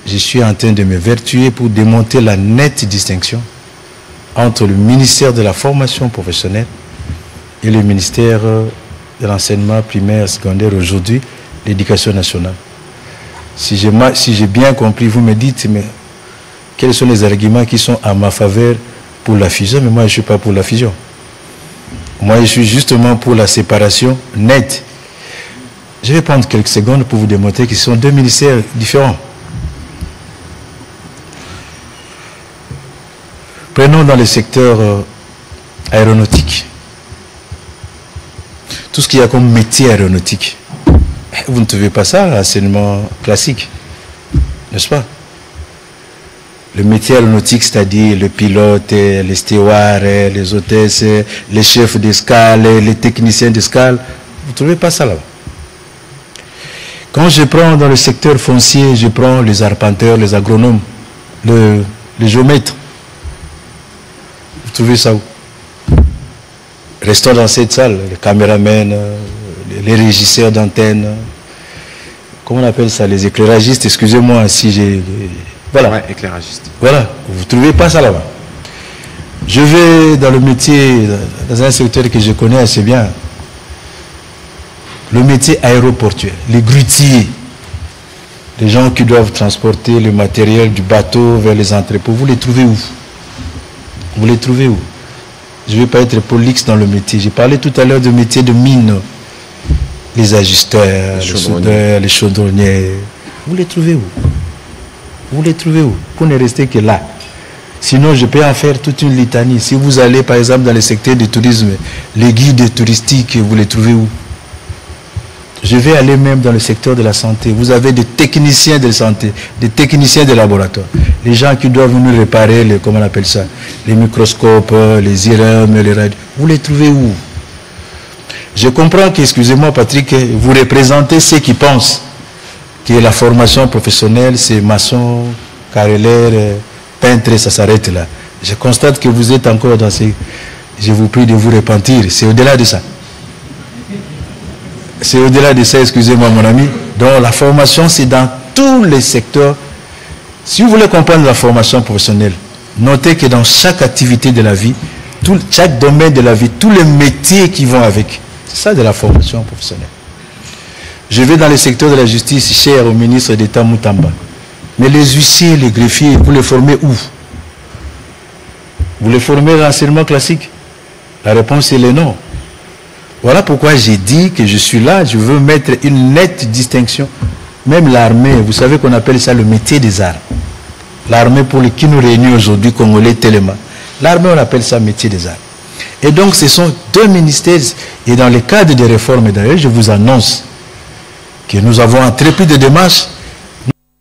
je suis en train de me vertuer pour démonter la nette distinction entre le ministère de la formation professionnelle et le ministère de l'enseignement primaire, secondaire, aujourd'hui, l'éducation nationale. Si j'ai bien compris, vous me dites, mais quels sont les arguments qui sont à ma faveur pour la fusion? Mais moi, je ne suis pas pour la fusion. Moi, je suis justement pour la séparation nette. Je vais prendre quelques secondes pour vous démontrer que ce sont deux ministères différents. Prenons dans le secteur aéronautique. Tout ce qu'il y a comme métier aéronautique. Vous ne trouvez pas ça, l'enseignement classique, n'est-ce pas? Le métier aéronautique, c'est-à-dire le pilote, les stewards, les hôtesses, les chefs d'escale, les techniciens d'escale, vous ne trouvez pas ça là-bas. Quand je prends dans le secteur foncier, je prends les arpenteurs, les agronomes, les géomètres. Vous trouvez ça où? Restons dans cette salle, les caméramens, les régisseurs d'antenne, comment on appelle ça, les éclairagistes, excusez-moi si j'ai... Voilà. Ouais, éclairagiste. Voilà, vous ne trouvez pas ça là-bas. Je vais dans le métier, dans un secteur que je connais assez bien, le métier aéroportuaire, les grutiers, les gens qui doivent transporter le matériel du bateau vers les entrepôts, vous les trouvez où? Vous les trouvez où? Je ne vais pas être prolixe dans le métier. J'ai parlé tout à l'heure de métier de mine. Les ajusteurs, les soudeurs, les chaudronniers. Vous les trouvez où? Vous les trouvez où? Vous ne restez que là. Sinon, je peux en faire toute une litanie. Si vous allez, par exemple, dans le secteur du tourisme, les guides touristiques, vous les trouvez où? Je vais aller même dans le secteur de la santé. Vous avez des techniciens de santé, des techniciens de laboratoire. Les gens qui doivent nous réparer, comment on appelle ça, les microscopes, les IRM, les radios. Vous les trouvez où? Je comprends que, excusez-moi Patrick, vous représentez ceux qui pensent que la formation professionnelle, c'est maçon, carreleur, peintre, ça s'arrête là. Je constate que vous êtes encore dans ces... Je vous prie de vous repentir. C'est au-delà de ça. C'est au-delà de ça, excusez-moi mon ami. Donc la formation, c'est dans tous les secteurs. Si vous voulez comprendre la formation professionnelle, notez que dans chaque activité de la vie, chaque domaine de la vie, tous les métiers qui vont avec, c'est ça de la formation professionnelle. Je vais dans le secteur de la justice, cher au ministre d'État Moutamba. Mais les huissiers, les greffiers, vous les formez où? Vous les formez dans l'enseignement classique? La réponse est le non. Voilà pourquoi j'ai dit que je suis là, je veux mettre une nette distinction. Même l'armée, vous savez qu'on appelle ça le métier des arts. L'armée pour qui nous réunit aujourd'hui, Congolais Téléma. L'armée, on appelle ça métier des arts. Et donc, ce sont deux ministères. Et dans le cadre des réformes, d'ailleurs, je vous annonce que nous avons entrepris des démarches.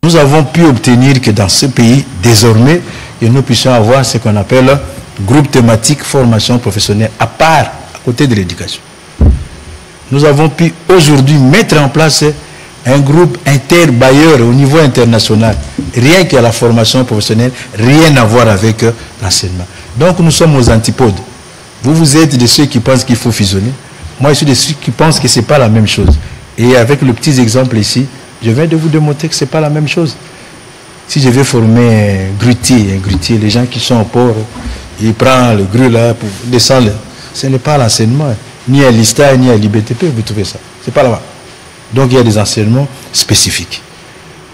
Nous avons pu obtenir que dans ce pays, désormais, que nous puissions avoir ce qu'on appelle groupe thématique formation professionnelle à part, à côté de l'éducation. Nous avons pu aujourd'hui mettre en place un groupe interbailleur au niveau international, rien qu'à la formation professionnelle, rien à voir avec l'enseignement. Donc nous sommes aux antipodes. Vous êtes de ceux qui pensent qu'il faut fusionner. Moi, je suis de ceux qui pensent que ce n'est pas la même chose. Et avec le petit exemple ici, je viens de vous démontrer que ce n'est pas la même chose. Si je vais former un grutier, les gens qui sont au port, ils prennent le grue là pour descendre. Ce n'est pas l'enseignement, ni à l'ISTA, ni à l'IBTP, vous trouvez ça. Ce n'est pas là-bas. Donc il y a des enseignements spécifiques.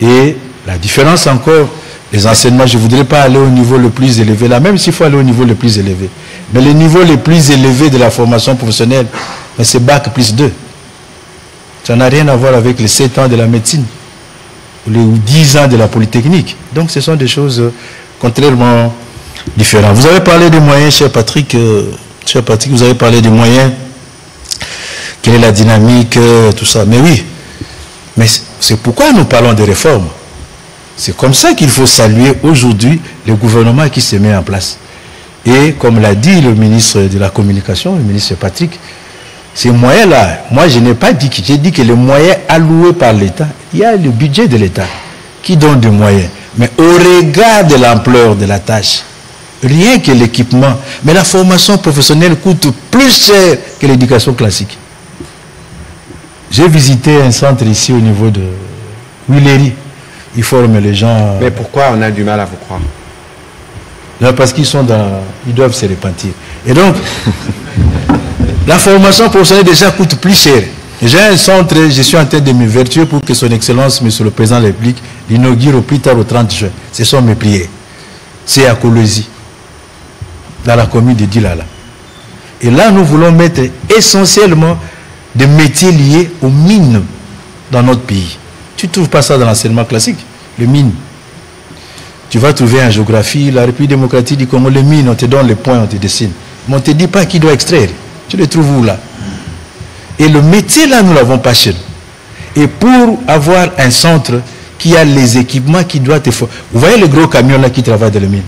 Et la différence encore, les enseignements, je ne voudrais pas aller au niveau le plus élevé là, même s'il faut aller au niveau le plus élevé. Mais le niveau le plus élevé de la formation professionnelle, c'est Bac plus 2. Ça n'a rien à voir avec les 7 ans de la médecine, ou les 10 ans de la polytechnique. Donc ce sont des choses contrairement différentes. Vous avez parlé des moyens, cher Patrick, vous avez parlé des moyens. Quelle est la dynamique, tout ça. Mais oui, mais c'est pourquoi nous parlons de réformes. C'est comme ça qu'il faut saluer aujourd'hui le gouvernement qui se met en place. Et comme l'a dit le ministre de la Communication, le ministre Patrick, ces moyens-là, moi je n'ai pas dit que, j'ai dit que les moyens alloués par l'État, il y a le budget de l'État qui donne des moyens. Mais au regard de l'ampleur de la tâche, rien que l'équipement, mais la formation professionnelle coûte plus cher que l'éducation classique. J'ai visité un centre ici au niveau de Willery. Ils forment les gens. Mais pourquoi on a du mal à vous croire? Là, parce qu'ils sont dans... Ils doivent se repentir. Et donc, la formation professionnelle déjà coûte plus cher. J'ai un centre, je suis en train de me vertuer pour que son Excellence, Monsieur le Président de la République, l'inaugure au plus tard au 30 juin. Ce sont mes prières. C'est à Kolwezi, dans la commune de Dilala. Et là, nous voulons mettre essentiellement des métiers liés aux mines dans notre pays. Tu ne trouves pas ça dans l'enseignement classique, les mines. Tu vas trouver en géographie, la République démocratique du Congo, les mines, on te donne les points, on te dessine. Mais on ne te dit pas qui doit extraire. Tu les trouves où là? Et le métier là, nous ne l'avons pas chez nous. Et pour avoir un centre qui a les équipements qui doivent être... Vous voyez les gros camions là qui travaillent dans les mines.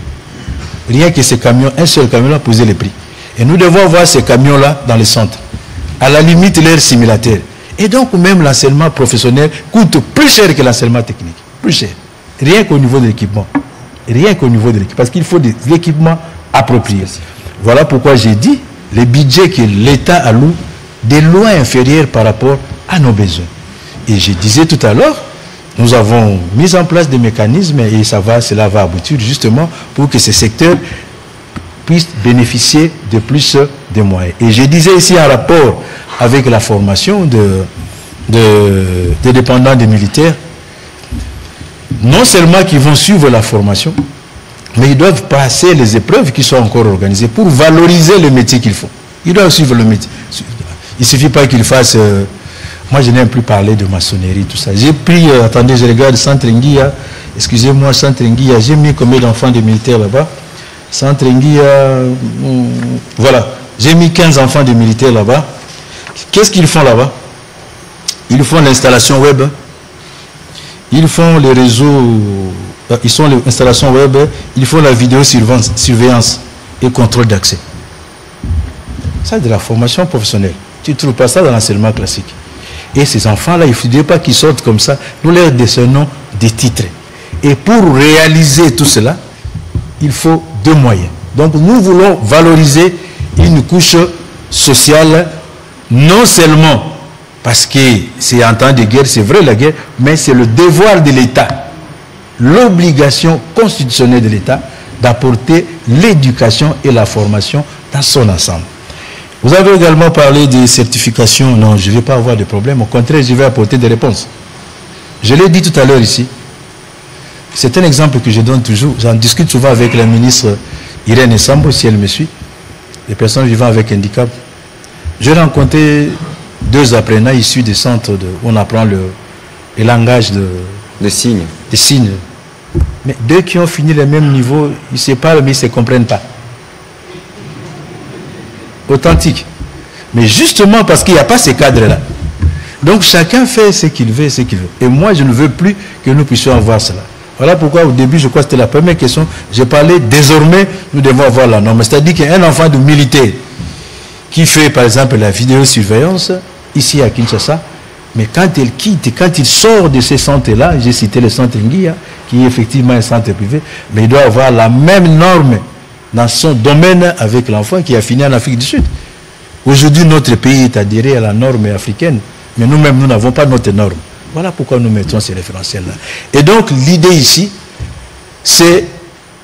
Rien que ces camions, un seul camion là, poser les prix. Et nous devons avoir ces camions là dans les centres. À la limite, l'air simulateur. Et donc, même l'enseignement professionnel coûte plus cher que l'enseignement technique. Plus cher. Rien qu'au niveau de l'équipement. Rien qu'au niveau de l'équipement. Parce qu'il faut des équipements appropriés. Voilà pourquoi j'ai dit, les budgets que l'État alloue, de loin inférieurs par rapport à nos besoins. Et je disais tout à l'heure, nous avons mis en place des mécanismes et cela va aboutir justement pour que ces secteurs puissent bénéficier de plus de moyens. Et je disais ici en rapport avec la formation des dépendants des militaires, non seulement qu'ils vont suivre la formation, mais ils doivent passer les épreuves qui sont encore organisées pour valoriser le métier qu'ils font. Ils doivent suivre le métier. Il ne suffit pas qu'ils fassent... moi, je n'aime plus parler de maçonnerie, tout ça. J'ai pris... attendez, je regarde Centre Nguia. Excusez-moi, Centre Nguia. J'ai mis combien d'enfants de militaires là-bas? Centre Nguia... voilà. J'ai mis 15 enfants de militaires là-bas. Qu'est-ce qu'ils font là-bas? Ils font l'installation web. Ils font les réseaux... Ils font l'installation web. Ils font la vidéosurveillance et contrôle d'accès. Ça, c'est de la formation professionnelle. Tu ne trouves pas ça dans l'enseignement classique. Et ces enfants-là, il ne faudrait pas qu'ils sortent comme ça. Nous leur décernons des titres. Et pour réaliser tout cela, il faut deux moyens. Donc nous voulons valoriser une couche sociale, non seulement parce que c'est en temps de guerre, c'est vrai la guerre, mais c'est le devoir de l'État, l'obligation constitutionnelle de l'État d'apporter l'éducation et la formation dans son ensemble. Vous avez également parlé des certifications. Non, je ne vais pas avoir de problème. Au contraire, je vais apporter des réponses. Je l'ai dit tout à l'heure ici. C'est un exemple que je donne toujours. J'en discute souvent avec la ministre Irène Sambo, si elle me suit. Les personnes vivant avec handicap. J'ai rencontré 2 apprenants issus des centres où on apprend le langage de signes. Des signes. Mais 2 qui ont fini le même niveau, ils se parlent mais ils ne se comprennent pas. Authentique. Mais justement parce qu'il n'y a pas ces cadres-là. Donc chacun fait ce qu'il veut, ce qu'il veut. Et moi, je ne veux plus que nous puissions avoir cela. Voilà pourquoi au début, je crois que c'était la première question. J'ai parlé, désormais, nous devons avoir la norme. C'est-à-dire qu'un enfant de militaire qui fait, par exemple, la vidéosurveillance, ici à Kinshasa, mais quand il quitte, quand il sort de ces centres-là, j'ai cité le centre Nguia, qui est effectivement un centre privé, mais il doit avoir la même norme dans son domaine avec l'enfant qui a fini en Afrique du Sud. Aujourd'hui, notre pays est adhéré à la norme africaine, mais nous-mêmes, nous n'avons pas notre norme. Voilà pourquoi nous mettons ces référentiels-là. Et donc, l'idée ici, c'est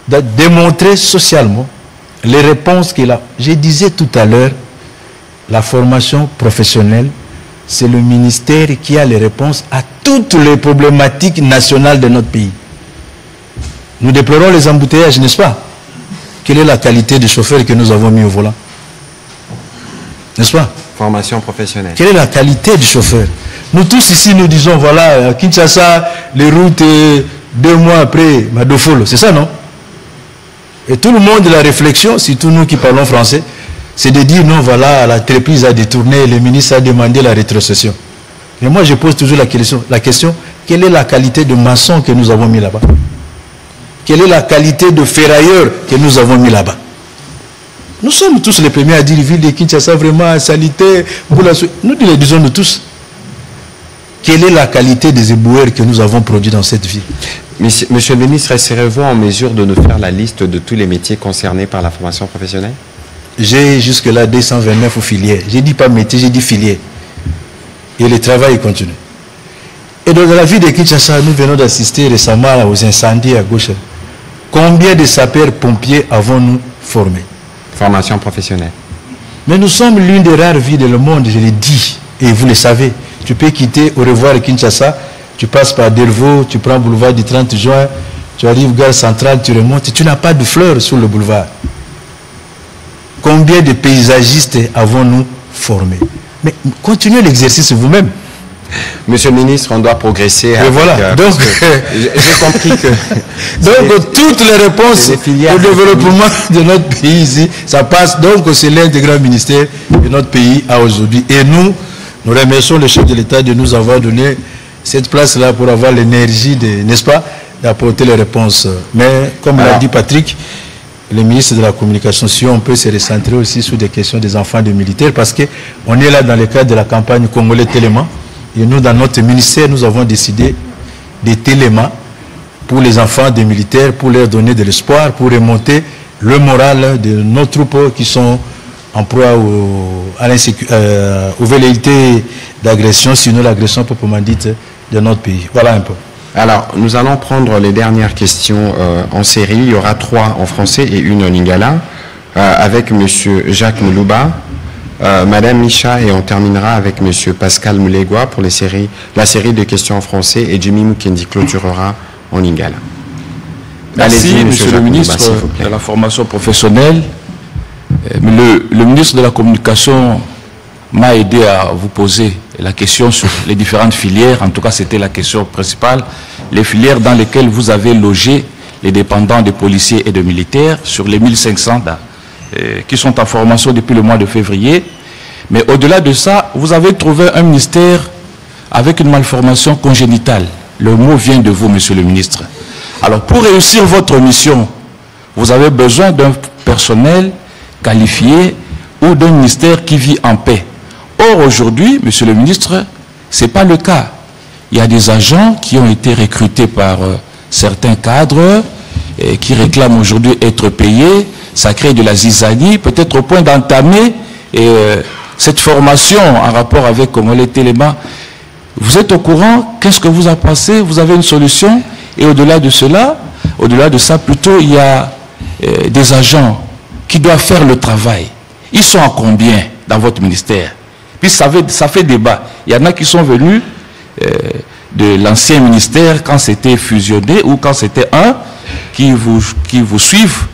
de démontrer socialement les réponses qu'il a. Je disais tout à l'heure, la formation professionnelle, c'est le ministère qui a les réponses à toutes les problématiques nationales de notre pays. Nous déplorons les embouteillages, n'est-ce pas? Quelle est la qualité des chauffeurs que nous avons mis au volant? N'est-ce pas? Formation professionnelle. Quelle est la qualité du chauffeur? Nous tous ici, nous disons, voilà, à Kinshasa, les routes, 2 mois après, Madofolo. C'est ça, non? Et tout le monde, la réflexion, surtout nous qui parlons français, c'est de dire, non, voilà, l'entreprise a détourné, le ministre a demandé la rétrocession. Mais moi, je pose toujours la question, quelle est la qualité de maçon que nous avons mis là-bas? Quelle est la qualité de ferrailleur que nous avons mis là-bas? Nous sommes tous les premiers à dire, ville de Kinshasa, vraiment, salité, nous le disons nous tous. Quelle est la qualité des éboueurs que nous avons produits dans cette ville? Monsieur le ministre, serez-vous en mesure de nous faire la liste de tous les métiers concernés par la formation professionnelle? J'ai jusque-là 229 filières. Je ne dis pas métier, j'ai dit filières. Et le travail continue. Et dans la ville de Kinshasa, nous venons d'assister récemment aux incendies à gauche. Combien de sapeurs-pompiers avons-nous formés? Formation professionnelle. Mais nous sommes l'une des rares villes dans le monde, je l'ai dit. Et vous le savez, tu peux quitter au revoir Kinshasa, tu passes par Delvaux, tu prends le boulevard du 30 juin, tu arrives gare centrale, tu remontes, tu n'as pas de fleurs sur le boulevard. Combien de paysagistes avons-nous formés? Mais continuez l'exercice vous-même. Monsieur le ministre, on doit progresser. Et voilà. Donc, j'ai compris que... Donc, toutes les réponses au développement de notre pays ici, ça passe. Donc, c'est l'intégrant ministère de notre pays à aujourd'hui. Et nous remercions le chef de l'État de nous avoir donné cette place-là pour avoir l'énergie, n'est-ce pas, d'apporter les réponses. Mais, comme l'a dit Patrick, le ministre de la Communication, si on peut se recentrer aussi sur des questions des enfants de militaires, parce qu'on est là dans le cadre de la campagne Congolais Téléma. Et nous, dans notre ministère, nous avons décidé des télémas pour les enfants des militaires, pour leur donner de l'espoir, pour remonter le moral de nos troupes qui sont en proie aux velléités d'agression, sinon l'agression proprement dite de notre pays. Voilà un peu. Alors, nous allons prendre les dernières questions en série. Il y aura 3 en français et une en lingala, avec M. Jacques Moulouba, Madame Micha, et on terminera avec M. Pascal Moulegua pour la série de questions en français, et Jimmy Mukendi clôturera en lingala. Merci, Monsieur le ministre de la formation professionnelle. Le ministre de la Communication m'a aidé à vous poser la question sur les différentes filières. En tout cas, c'était la question principale. Les filières dans lesquelles vous avez logé les dépendants des policiers et de militaires, sur les 1500 qui sont en formation depuis le mois de février. Mais au-delà de ça, vous avez trouvé un ministère avec une malformation congénitale. Le mot vient de vous, Monsieur le ministre. Alors, pour réussir votre mission, vous avez besoin d'un personnel qualifié ou d'un ministère qui vit en paix. Or, aujourd'hui, Monsieur le ministre, ce n'est pas le cas. Il y a des agents qui ont été recrutés par certains cadres qui réclament aujourd'hui être payés. Ça crée de la zizanie, peut-être au point d'entamer cette formation en rapport avec Congolais Téléma. Vous êtes au courant? Qu'est-ce que vous en pensez? Vous avez une solution? Et au-delà de cela, au-delà de ça, plutôt, il y a des agents qui doivent faire le travail. Ils sont à combien dans votre ministère? Puis ça fait débat. Il y en a qui sont venus de l'ancien ministère quand c'était fusionné ou quand c'était un qui vous suivent.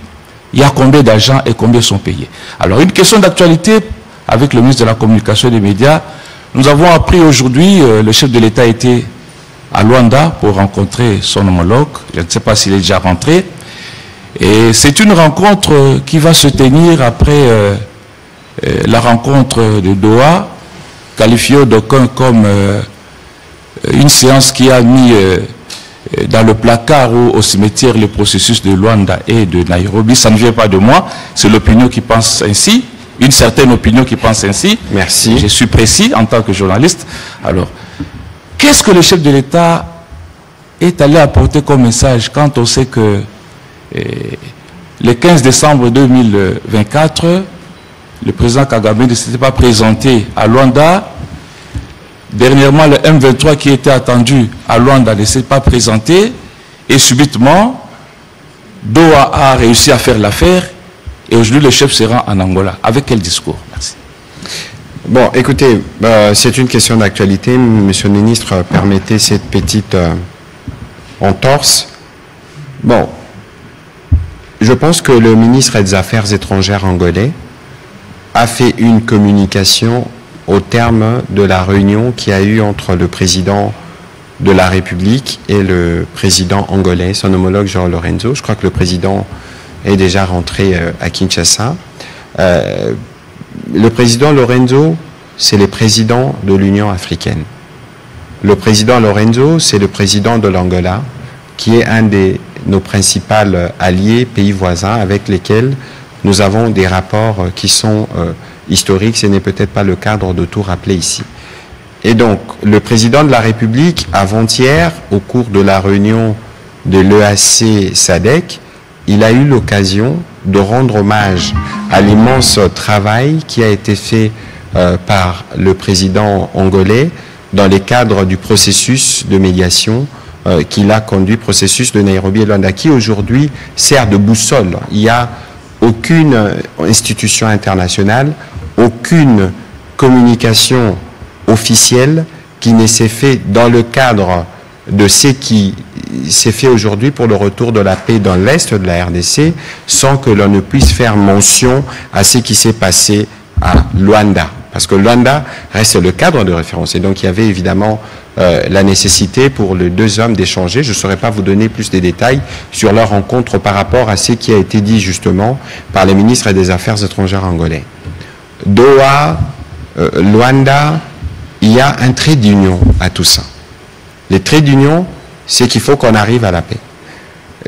Il y a combien d'agents et combien sont payés? Alors, une question d'actualité avec le ministre de la Communication et des Médias. Nous avons appris aujourd'hui, le chef de l'État était à Luanda pour rencontrer son homologue. Je ne sais pas s'il est déjà rentré. Et c'est une rencontre qui va se tenir après la rencontre de Doha, qualifiée d'aucuns comme une séance qui a mis dans le placard ou au cimetière le processus de Luanda et de Nairobi. Ça ne vient pas de moi, c'est l'opinion qui pense ainsi, une certaine opinion qui pense ainsi. Merci. Je suis précis en tant que journaliste. Alors, qu'est-ce que le chef de l'État est allé apporter comme message quand on sait que le 15 décembre 2024, le président Kagame ne s'était pas présenté à Luanda. Dernièrement, le M23 qui était attendu à Luanda ne s'est pas présenté. Et subitement, Doha a réussi à faire l'affaire. Et aujourd'hui, le chef se rend en Angola. Avec quel discours? Merci. Bon, écoutez, c'est une question d'actualité. Monsieur le ministre, permettez cette petite entorse. Bon, je pense que le ministre des Affaires étrangères angolais a fait une communication au terme de la réunion qu'il y a eu entre le président de la République et le président angolais, son homologue João Lourenço. Je crois que le président est déjà rentré à Kinshasa. Le président Lourenço, c'est le président de l'Union africaine. Le président Lourenço, c'est le président de l'Angola, qui est un de nos principaux alliés, pays voisins, avec lesquels nous avons des rapports qui sont historiques. Ce n'est peut-être pas le cadre de tout rappeler ici. Et donc, le président de la République, avant-hier, au cours de la réunion de l'EAC-SADC, il a eu l'occasion de rendre hommage à l'immense travail qui a été fait par le président angolais dans le cadre du processus de médiation qu'il a conduit, processus de Nairobi et Luanda, qui aujourd'hui sert de boussole. Il n'y a aucune institution internationale, aucune communication officiel qui ne s'est fait dans le cadre de ce qui s'est fait aujourd'hui pour le retour de la paix dans l'Est de la RDC, sans que l'on ne puisse faire mention à ce qui s'est passé à Luanda. Parce que Luanda reste le cadre de référence. Et donc, il y avait évidemment la nécessité pour les deux hommes d'échanger. Je ne saurais pas vous donner plus de détails sur leur rencontre par rapport à ce qui a été dit justement par les ministres des Affaires étrangères angolais. Doha, Luanda, il y a un trait d'union à tout ça. Les traits d'union, c'est qu'il faut qu'on arrive à la paix.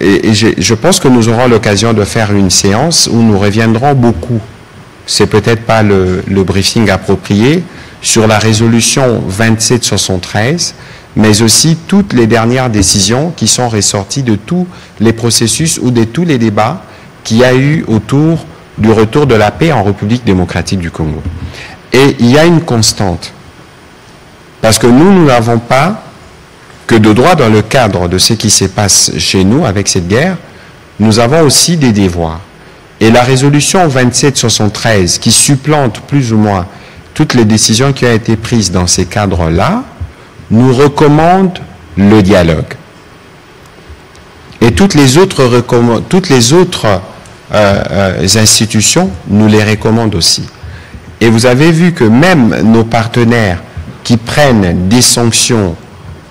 Et je pense que nous aurons l'occasion de faire une séance où nous reviendrons beaucoup. C'est peut-être pas le briefing approprié sur la résolution 2773, mais aussi toutes les dernières décisions qui sont ressorties de tous les processus ou de tous les débats qu'il y a eu autour du retour de la paix en République démocratique du Congo. Et il y a une constante. Parce que nous n'avons pas que de droit dans le cadre de ce qui se passe chez nous avec cette guerre, nous avons aussi des devoirs. Et la résolution 2773, qui supplante plus ou moins toutes les décisions qui ont été prises dans ces cadres-là, nous recommande le dialogue. Et toutes les autres institutions nous les recommandent aussi. Et vous avez vu que même nos partenaires qui prennent des sanctions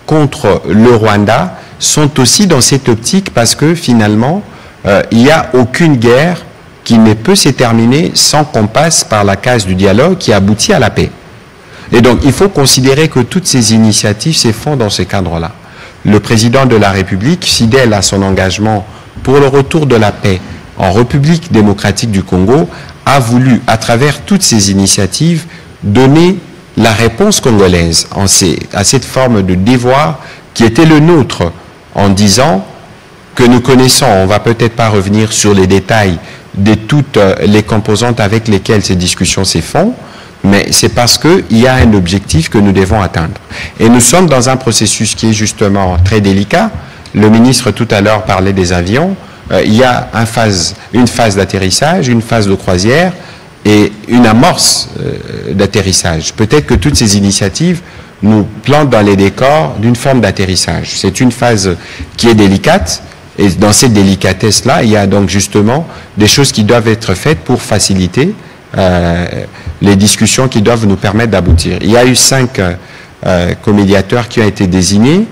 contre le Rwanda sont aussi dans cette optique parce que finalement, il n'y a aucune guerre qui ne peut se terminer sans qu'on passe par la case du dialogue qui aboutit à la paix. Et donc, il faut considérer que toutes ces initiatives se font dans ce cadre-là. Le président de la République, fidèle à son engagement pour le retour de la paix en République démocratique du Congo, a voulu, à travers toutes ces initiatives, donner la réponse congolaise à cette forme de devoir qui était le nôtre, en disant que nous connaissons, on ne va peut-être pas revenir sur les détails de toutes les composantes avec lesquelles ces discussions se font, mais c'est parce qu'il y a un objectif que nous devons atteindre. Et nous sommes dans un processus qui est justement très délicat. Le ministre tout à l'heure parlait des avions. Il y a une phase d'atterrissage, une phase de croisière et une amorce d'atterrissage. Peut-être que toutes ces initiatives nous plantent dans les décors d'une forme d'atterrissage. C'est une phase qui est délicate. Et dans cette délicatesse-là, il y a donc justement des choses qui doivent être faites pour faciliter les discussions qui doivent nous permettre d'aboutir. Il y a eu 5 comédiateurs qui ont été désignés.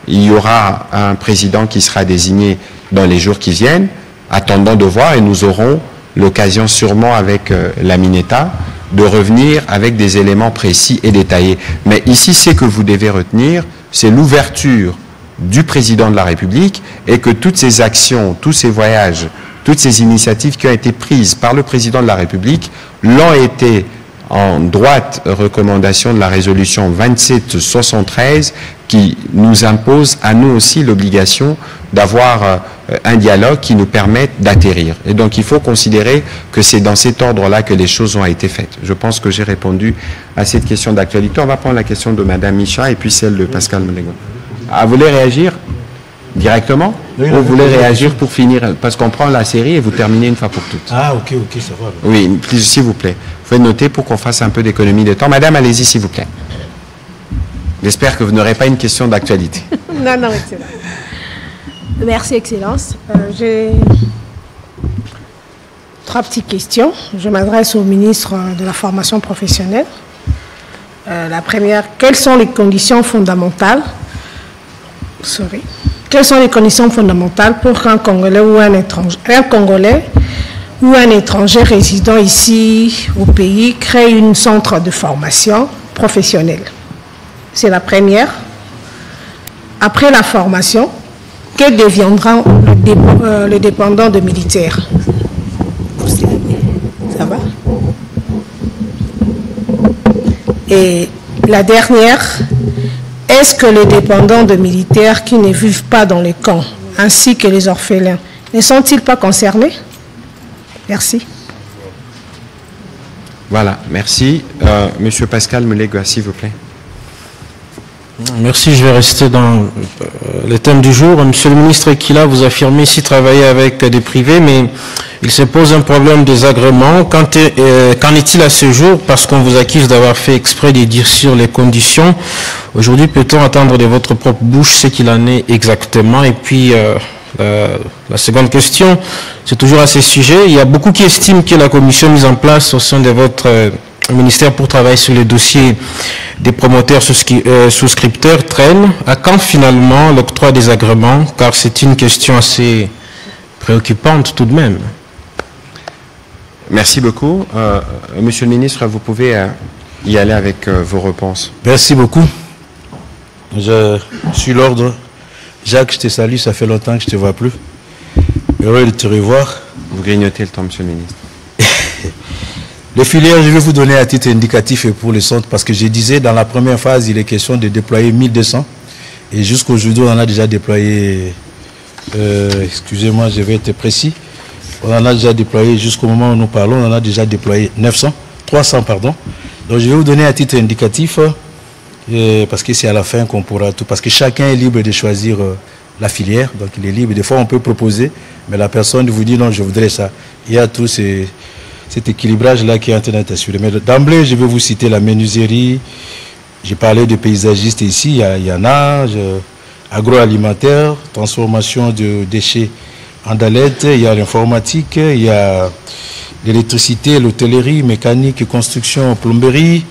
Il y aura un président qui sera désigné dans les jours qui viennent. Attendons de voir et nous aurons l'occasion sûrement avec la Mineta de revenir avec des éléments précis et détaillés. Mais ici, ce que vous devez retenir, c'est l'ouverture du président de la République et que toutes ces actions, tous ces voyages, toutes ces initiatives qui ont été prises par le président de la République l'ont été en droite recommandation de la résolution 2773 qui nous impose à nous aussi l'obligation d'avoir un dialogue qui nous permette d'atterrir. Et donc il faut considérer que c'est dans cet ordre-là que les choses ont été faites. Je pense que j'ai répondu à cette question d'actualité. On va prendre la question de Mme Micha et puis celle de Pascal Molégo. Ah, vous voulez réagir directement ou vous voulez réagir pour finir? Parce qu'on prend la série et vous terminez une fois pour toutes. Ah, ok, ça va. Oui, s'il vous plaît. Vous pouvez noter pour qu'on fasse un peu d'économie de temps. Madame, allez-y, s'il vous plaît. J'espère que vous n'aurez pas une question d'actualité. Non, excellent. Merci, Excellence. J'ai 3 petites questions. Je m'adresse au ministre de la Formation professionnelle. La première, quelles sont les conditions fondamentales Quelles sont les conditions fondamentales pour qu'un Congolais ou un étranger résidant ici au pays crée un centre de formation professionnelle? C'est la première. Après la formation, que deviendra le dépendant de militaire? Ça va? Et la dernière, est-ce que les dépendants de militaires qui ne vivent pas dans les camps, ainsi que les orphelins, ne sont-ils pas concernés? Merci. Voilà, merci. Monsieur Pascal Molégo, s'il vous plaît. Merci, je vais rester dans le thème du jour. Monsieur le ministre Ekila, vous affirmez ici travailler avec des privés, mais il se pose un problème des agréments. Qu'en est-il à ce jour? Parce qu'on vous accuse d'avoir fait exprès de dire sur les conditions. Aujourd'hui, peut-on attendre de votre propre bouche ce qu'il en est exactement? Et puis, la seconde question, c'est toujours à ce sujet. Il y a beaucoup qui estiment que la commission mise en place au sein de votre ministère pour travailler sur les dossiers des promoteurs souscripteurs traîne. À quand finalement l'octroi des agréments? Car c'est une question assez préoccupante tout de même. Merci beaucoup. Monsieur le ministre, vous pouvez y aller avec vos réponses. Merci beaucoup. Je suis l'ordre. Jacques, je te salue, ça fait longtemps que je ne te vois plus. Heureux de te revoir. Vous grignotez le temps, monsieur le ministre. Les filières, je vais vous donner à titre indicatif et pour le centre, parce que je disais, dans la première phase, il est question de déployer 1200. Et jusqu'aujourd'hui, on en a déjà déployé, excusez-moi, je vais être précis, on en a déjà déployé, jusqu'au moment où nous parlons, on en a déjà déployé 300, pardon. Donc je vais vous donner à titre indicatif, parce que c'est à la fin qu'on pourra tout, parce que chacun est libre de choisir la filière, donc il est libre. Des fois, on peut proposer, mais la personne vous dit non, je voudrais ça. Il y a tout cet équilibrage-là qui est en train d'être assuré. Mais d'emblée, je vais vous citer la menuiserie. J'ai parlé de paysagistes ici, il y en a, agroalimentaire, transformation de déchets en dalette, il y a l'informatique, il y a l'électricité, l'hôtellerie, mécanique, construction, plomberie,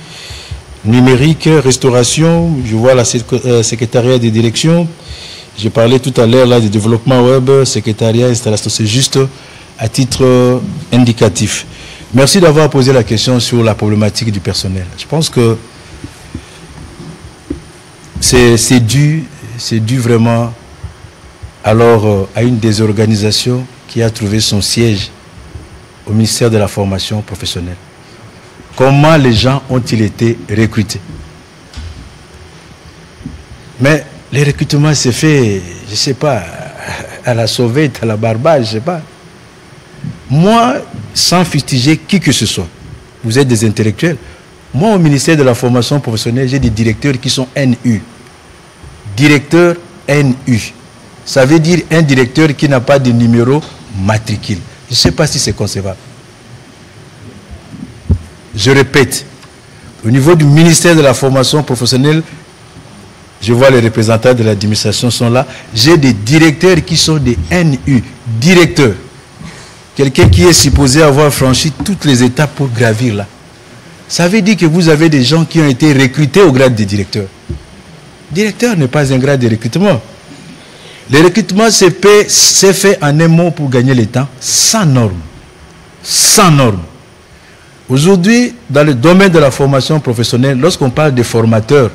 numérique, restauration. Je vois la secrétariat des directions. J'ai parlé tout à l'heure là du développement web, secrétariat, installation. C'est juste à titre indicatif. Merci d'avoir posé la question sur la problématique du personnel. Je pense que c'est dû vraiment alors à une désorganisation qui a trouvé son siège au ministère de la formation professionnelle. Comment les gens ont-ils été recrutés? Mais les recrutements s'est fait, je ne sais pas, à la sauvette, à la barbare, je ne sais pas. Moi, sans fustiger qui que ce soit, vous êtes des intellectuels. Moi, au ministère de la formation professionnelle, j'ai des directeurs qui sont NU. Directeur NU. Ça veut dire un directeur qui n'a pas de numéro matricule. Je ne sais pas si c'est concevable. Je répète, au niveau du ministère de la formation professionnelle, je vois les représentants de l'administration sont là, j'ai des directeurs qui sont des NU, directeurs. Quelqu'un qui est supposé avoir franchi toutes les étapes pour gravir là. Ça veut dire que vous avez des gens qui ont été recrutés au grade de directeur. Directeur n'est pas un grade de recrutement. Le recrutement s'est fait en un mot pour gagner le temps, sans normes. Sans normes. Aujourd'hui, dans le domaine de la formation professionnelle, lorsqu'on parle de formateurs,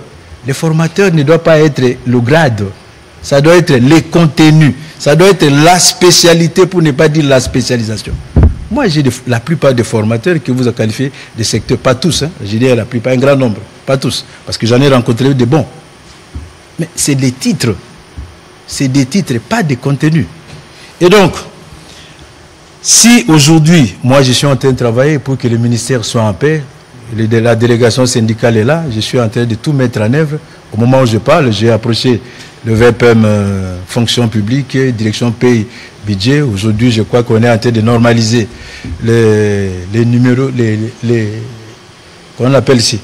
les formateurs ne doivent pas être le grade. Ça doit être les contenus. Ça doit être la spécialité pour ne pas dire la spécialisation. Moi, j'ai la plupart des formateurs que vous avez qualifiés de secteurs, pas tous, hein, j'ai dit la plupart, un grand nombre, pas tous, parce que j'en ai rencontré des bons. Mais c'est des titres. C'est des titres, pas des contenus. Et donc, si aujourd'hui, moi je suis en train de travailler pour que le ministère soit en paix, la délégation syndicale est là, je suis en train de tout mettre en œuvre. Au moment où je parle, j'ai approché le VPM fonction publique, direction pays, budget. Aujourd'hui, je crois qu'on est en train de normaliser les numéros, qu'on appelle ici,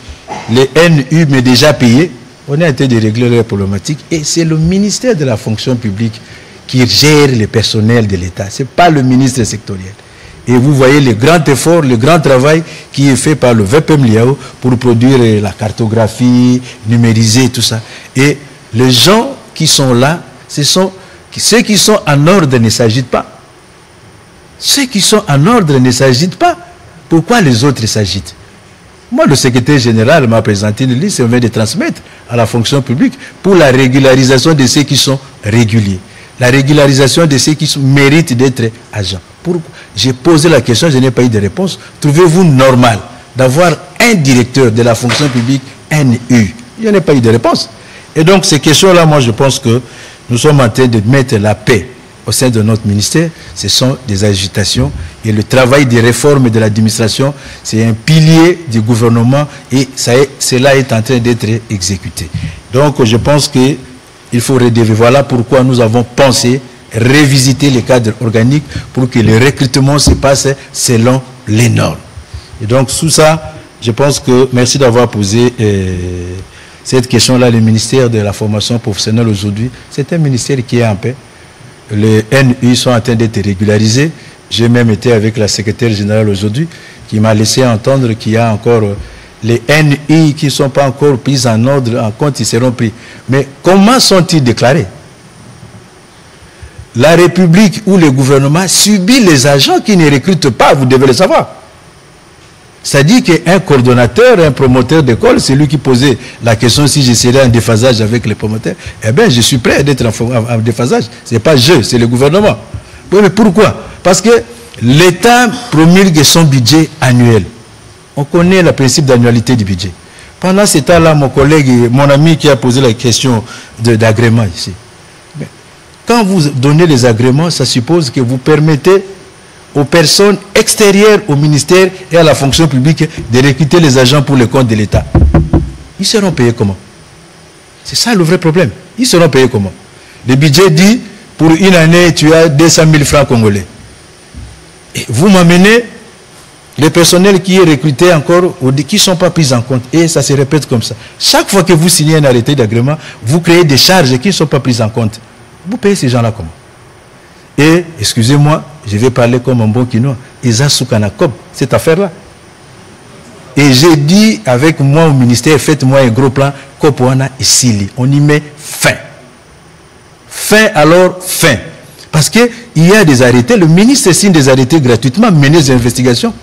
les NU, mais déjà payés. On est en train de régler les problématiques. Et c'est le ministère de la fonction publique qui gère le personnel de l'État. Ce n'est pas le ministre sectoriel. Et vous voyez le grand effort, le grand travail qui est fait par le VPM Liao pour produire la cartographie, numériser tout ça. Et les gens qui sont là, ce sont ceux qui sont en ordre ne s'agitent pas. Ceux qui sont en ordre ne s'agitent pas. Pourquoi les autres s'agitent? Moi, le secrétaire général m'a présenté une liste et on vient de transmettre à la fonction publique pour la régularisation de ceux qui sont réguliers. La régularisation de ceux qui méritent d'être agents. J'ai posé la question, je n'ai pas eu de réponse. Trouvez-vous normal d'avoir un directeur de la fonction publique NU? Je n'ai pas eu de réponse. Et donc, ces questions-là, moi, je pense que nous sommes en train de mettre la paix au sein de notre ministère, ce sont des agitations. Et le travail des réformes de l'administration, c'est un pilier du gouvernement et cela est en train d'être exécuté. Donc je pense qu'il faut redévelopper. Voilà pourquoi nous avons pensé révisiter les cadres organiques pour que le recrutement se passe selon les normes. Et donc sous ça, je pense que, merci d'avoir posé cette question-là. Le ministère de la formation professionnelle aujourd'hui, c'est un ministère qui est en paix. Les NU sont en train d'être régularisés. J'ai même été avec la secrétaire générale aujourd'hui qui m'a laissé entendre qu'il y a encore les NU qui ne sont pas encore pris en ordre, en compte, ils seront pris. Mais comment sont-ils déclarés? La République ou le gouvernement subit les agents qui ne recrutent pas, vous devez le savoir. C'est-à-dire qu'un coordonnateur, un promoteur d'école, c'est lui qui posait la question si je serais en déphasage avec les promoteurs. Eh bien, je suis prêt d'être en déphasage. Ce n'est pas je, c'est le gouvernement. Oui, mais pourquoi? Parce que l'État promulgue son budget annuel. On connaît le principe d'annualité du budget. Pendant ce temps-là, mon collègue, mon ami qui a posé la question d'agrément ici. Mais quand vous donnez les agréments, ça suppose que vous permettez aux personnes extérieures au ministère et à la fonction publique de recruter les agents pour le compte de l'État. Ils seront payés comment? C'est ça le vrai problème. Ils seront payés comment? Le budget dit, pour une année, tu as 200 000 francs congolais. Et vous m'amenez les personnels qui est recruté encore, qui ne sont pas pris en compte. Et ça se répète comme ça. Chaque fois que vous signez un arrêté d'agrément, vous créez des charges qui ne sont pas prises en compte. Vous payez ces gens-là comment? Et, excusez-moi, je vais parler comme un bon quinois, Isa Soukanakob, cette affaire-là. Et j'ai dit avec moi au ministère, faites-moi un gros plan, Kopoana et Sili. On y met fin. Fin alors, fin. Parce qu'il y a des arrêtés, le ministre signe des arrêtés gratuitement, mener des investigations.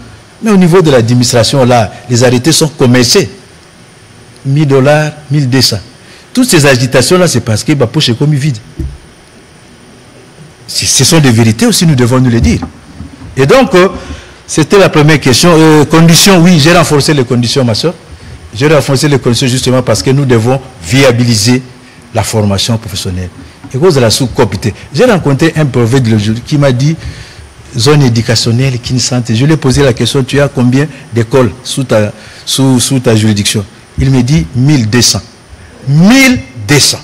Mais au niveau de l'administration, là, les arrêtés sont commercés. $1000, 1200. Toutes ces agitations-là, c'est parce que ma poche est comme vide. Ce sont des vérités aussi, nous devons nous le dire. Et donc, c'était la première question. Conditions, oui, j'ai renforcé les conditions, ma soeur. J'ai renforcé les conditions justement parce que nous devons viabiliser la formation professionnelle. Et cause de la sous-copité. J'ai rencontré un prophète le jour qui m'a dit, zone éducationnelle, qui ne sentait. Je lui ai posé la question, tu as combien d'écoles sous ta juridiction? Il me dit 1200. 1200.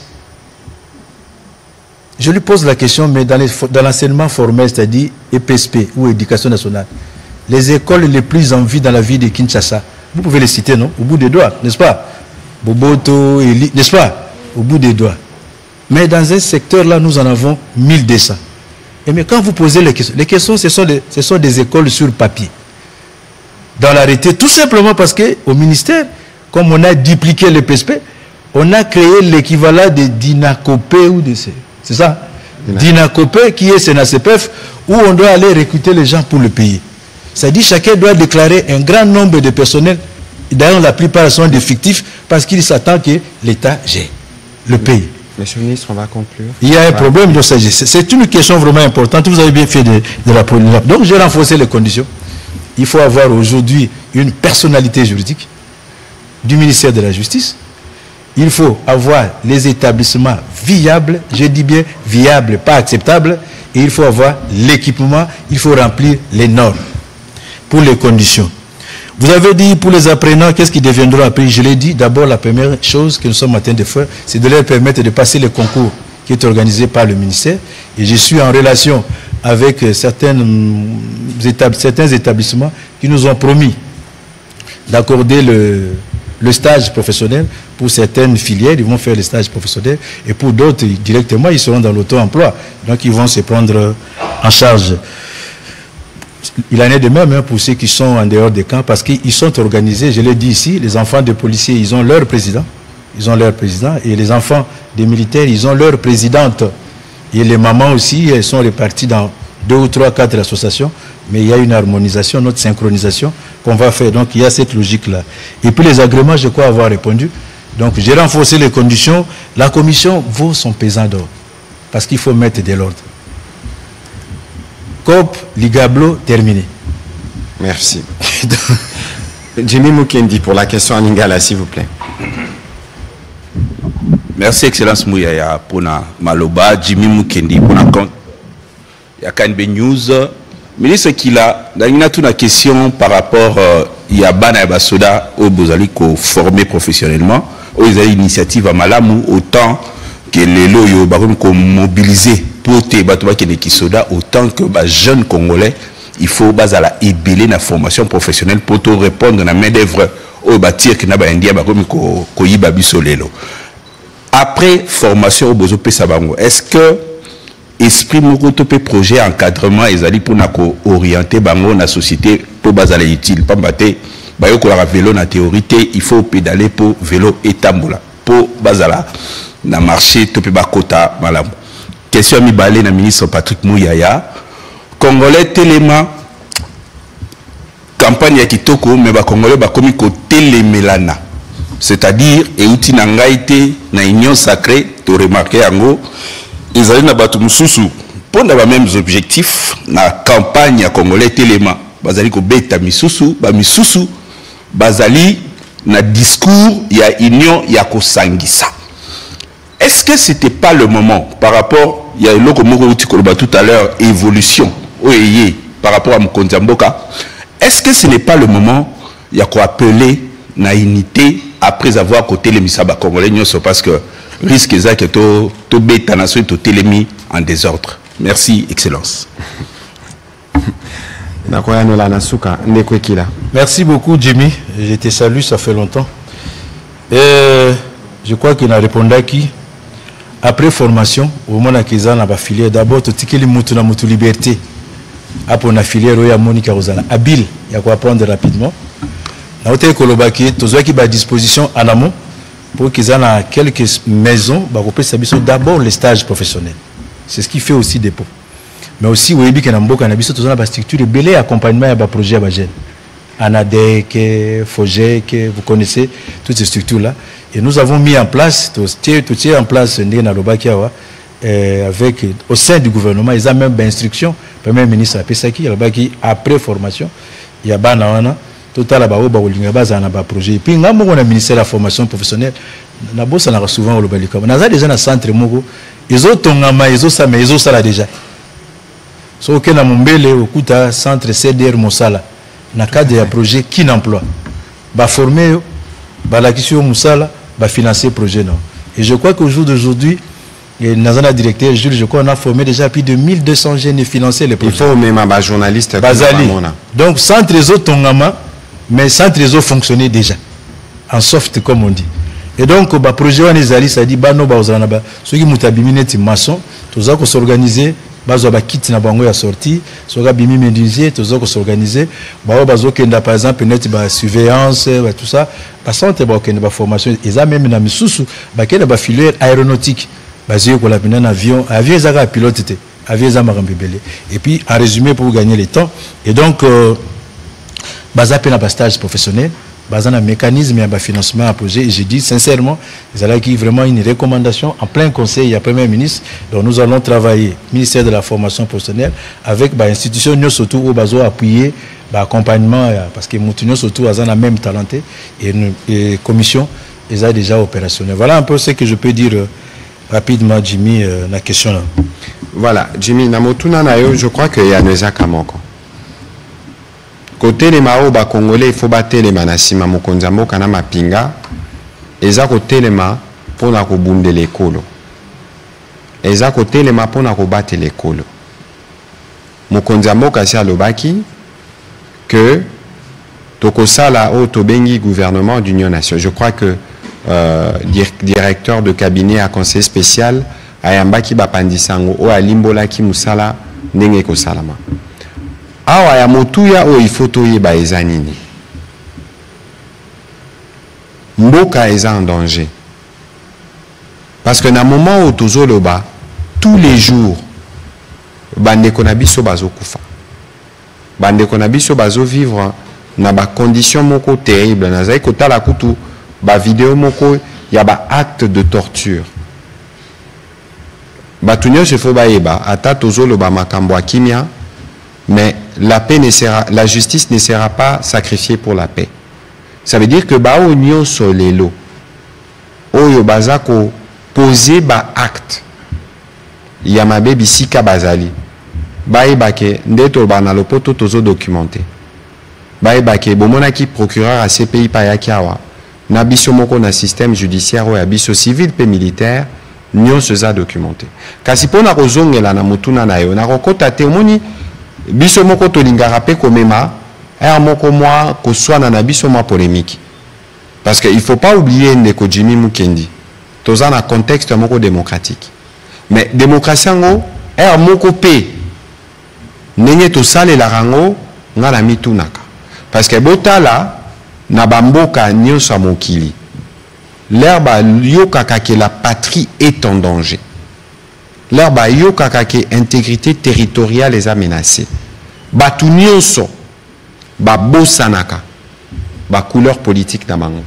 Je lui pose la question, mais dans l'enseignement formel, c'est-à-dire EPSP ou Éducation nationale, les écoles les plus en vie dans la ville de Kinshasa, vous pouvez les citer, non? Au bout des doigts, n'est-ce pas? Boboto, Eli, n'est-ce pas? Au bout des doigts. Mais dans un secteur-là, nous en avons 1200. Et mais quand vous posez les questions, ce sont des écoles sur papier. Dans l'arrêté, tout simplement parce qu'au ministère, comme on a dupliqué le PSP, on a créé l'équivalent de Dinakopé ou de ces. C'est ça? Dinakopé qui est Sénacpef, où on doit aller recruter les gens pour le payer. C'est-à-dire chacun doit déclarer un grand nombre de personnels. D'ailleurs, la plupart sont des fictifs parce qu'ils s'attendent que l'État gère le pays. Monsieur le ministre, on va conclure. Il y a un problème de ça. C'est une question vraiment importante. Vous avez bien fait de la police. Donc, j'ai renforcé les conditions. Il faut avoir aujourd'hui une personnalité juridique du ministère de la Justice. Il faut avoir les établissements viables, je dis bien viables, pas acceptables, et il faut avoir l'équipement, il faut remplir les normes pour les conditions. Vous avez dit pour les apprenants, qu'est-ce qui deviendra après? Je l'ai dit, d'abord la première chose que nous sommes en train de faire, c'est de leur permettre de passer le concours qui est organisé par le ministère. Et je suis en relation avec certains établissements qui nous ont promis d'accorder le stage professionnel. Pour certaines filières, ils vont faire le stage professionnel et pour d'autres, directement, ils seront dans l'auto-emploi. Donc, ils vont se prendre en charge. Il en est de même pour ceux qui sont en dehors des camps parce qu'ils sont organisés, je l'ai dit ici, les enfants des policiers, ils ont leur président. Ils ont leur président et les enfants des militaires, ils ont leur présidente. Et les mamans aussi, elles sont réparties dans 2 ou 3, 4 associations. Mais il y a une harmonisation, notre synchronisation qu'on va faire. Donc, il y a cette logique-là. Et puis, les agréments, je crois avoir répondu. Donc, j'ai renforcé les conditions. La commission vaut son pesant d'or. Parce qu'il faut mettre de l'ordre. COP, Ligablo, terminé. Merci. Jimmy Mukendi pour la question en lingala, s'il vous plaît. Merci, Excellence Mouyaya, pour la Maloba. Jimmy Mukendi, pour la compte. ya Kanbe News. Ministre Kila, il y a une question par rapport il y a Bana et Basoda au Bozali ko formé professionnellement. Ils ont une initiative à Malamou autant que les loyaux ko mobiliser pour te battre qui soda autant que les jeunes Congolais. Il faut bazala ébeler la formation professionnelle pour te répondre à la main d'œuvre au bâtir que na ba India ba ko yiba bisolelo. Après formation au Bozo Pesabango, est-ce que esprit moko topé projet encadrement ezali pour orienter bango na société pour bazala utile pas baté bayo ko la vélo na théorie il faut pédaler pour vélo et tambola pour bazala na marché topé bakota malamu. Question mi balé na ministre Patrick Mouyaya Congolais téléma campagne ya kitoko mais ba Congolais ba komi ko télémelana, c'est-à-dire et outil na ngaité na union sacrée to remarquer yango ils allaient na batu mususu pour les mêmes objectifs na campagne ya Congolais téléma bazali ko beta misusu ba misusu bazali na discours ya union ya kosangisa. Est-ce que c'était pas le moment par rapport il y a loko moko uti ko tout à l'heure évolution oyeye par rapport à Mokonzi Mboka, est-ce que ce n'est pas le moment il y a quoi appeler na unité après avoir côté les misaba Congolais parce que risque exact que to beta nation to télémi en désordre. Merci excellence. Merci beaucoup Jimmy, je te salue, ça fait longtemps. Je crois qu'il a répondu à qui après formation au moment qu'ils ont la filière d'abord tu tikeli mutu na mutu liberté après la filière ya Monica Rosana habile il y a quoi apprendre rapidement na hôtel Kolobaki tozo qui ba disposition en amont pour qu'ils aient quelques maisons bah d'abord les stages professionnels. C'est ce qui fait aussi dépôt. Mais aussi au Ebi Kenambo Cannabis tozo na ba structure belé accompagnement ya ba projet ba jeune. Anadek, Fogek, vous connaissez toutes ces structures là. Et nous avons mis en place, tout en place avec, au sein du gouvernement, ils ont même d'instructions. Le Premier ministre a Pesaki, après formation, il y a Banawana, total à Bao, projet. Et puis, il y a un ministère de la formation professionnelle. Nous avons souvent au Lobalikam. Nous avons déjà un centre Mogo. Ils ont Tongama, ils ont ça, mais ils ont ça déjà. Sauf que nous avons un centre CDR Moussala. Dans le cadre d'un projet qui n'emploie. Bah former, bah la question Moussala, bah financer le projet non. Et je crois qu'au jour d'aujourd'hui, Nazana directeur, je crois qu'on a formé déjà plus de 1200 jeunes et financé les projets. Il faut même un journaliste. Bazali. Donc sans trésor Tongama, mais sans trésor fonctionner déjà. En soft comme on dit. Et donc bah projet on est allé, ça dit bah non bah aux anaba. Ceux qui moutabimine est maçon, tout ça qu'on s'organiser. Bazo ba kit na bango ya sortie soga bimi médusé tozo ko s'organiser ba bazo kenda par exemple net ba surveillance ba tout ça ba santé ba kenda ba formation ils a même na misusu ba kenda ba filière aéronautique basé ko la pena avion ezaka pilote té avion za marambebele et puis en résumé pour gagner le temps et donc baza pena ba stage professionnel basé un mécanisme et un financement à projet. Et je dis sincèrement, ils ont vraiment une recommandation en plein conseil, il y a Premier ministre. Donc nous allons travailler, ministère de la formation professionnelle, avec l'institution, nous surtout au besoin appuyer l'accompagnement, parce que nous surtout à même talenté, et commission, ils sont déjà opérationnels. Voilà un peu ce que je peux dire rapidement, Jimmy, la question là. Voilà, Jimmy, je crois qu'il y a Neza Kamoko. Côté les Mao Congolais, il faut battre les manasima Mokonzi Mboka na mapinga. Eza côté les ma pour na ko bunde l'école. Eza côté les ma pour na ko battre l'école. Mokonzi Mboka si alobaki que tokosala o tobengi gouvernement d'union nation. Je crois que directeur de cabinet à conseil spécial ayambaki bapandisango o alimbola ki musala ndenge ko salama. Awa ya motuya o ifoto yeba eza nini. Mboka eza en danger. Parce que na moment où tozoloba tous les jours bandeko na biso bazo kufa. Bandeko na biso bazo vivre na ba condition moko terrible na zai kotala kutu ba vidéo moko ya ba acte de torture. Batunyo se fo ba yeba ata tozoloba makambo akimia. Mais la paix ne sera, la justice ne sera pas sacrifiée pour la paix. Ça veut dire que bao nyo solelo, oyo bazako poser ba acte, yamabe bisika bazali. baebake ndeto bana lopoto tozo documenté baebake bomona ki procureur à CPI payaki awa na biso moko na système judiciaire ou ya biso civil pe militaire nyonso eza documenté kasi pona kozongela na mutuna na yo na kokota te omoni biso moko tolingaka pe komema moko mwa koswana na biso mwa polémique parce que il faut pas oublier ndeko Jimmy Mukendi toza na contexte moko démocratique mais démocratie ngo moko pe ndenge tosalela rango nga na mitunaka parce que botala na bamboka nyonso ya mokili l'herbe yokaka ke la patrie est en danger l'herbe yokaka ke intégrité territoriale est menacée batu nyonso babosanaka ba couleur politique na bango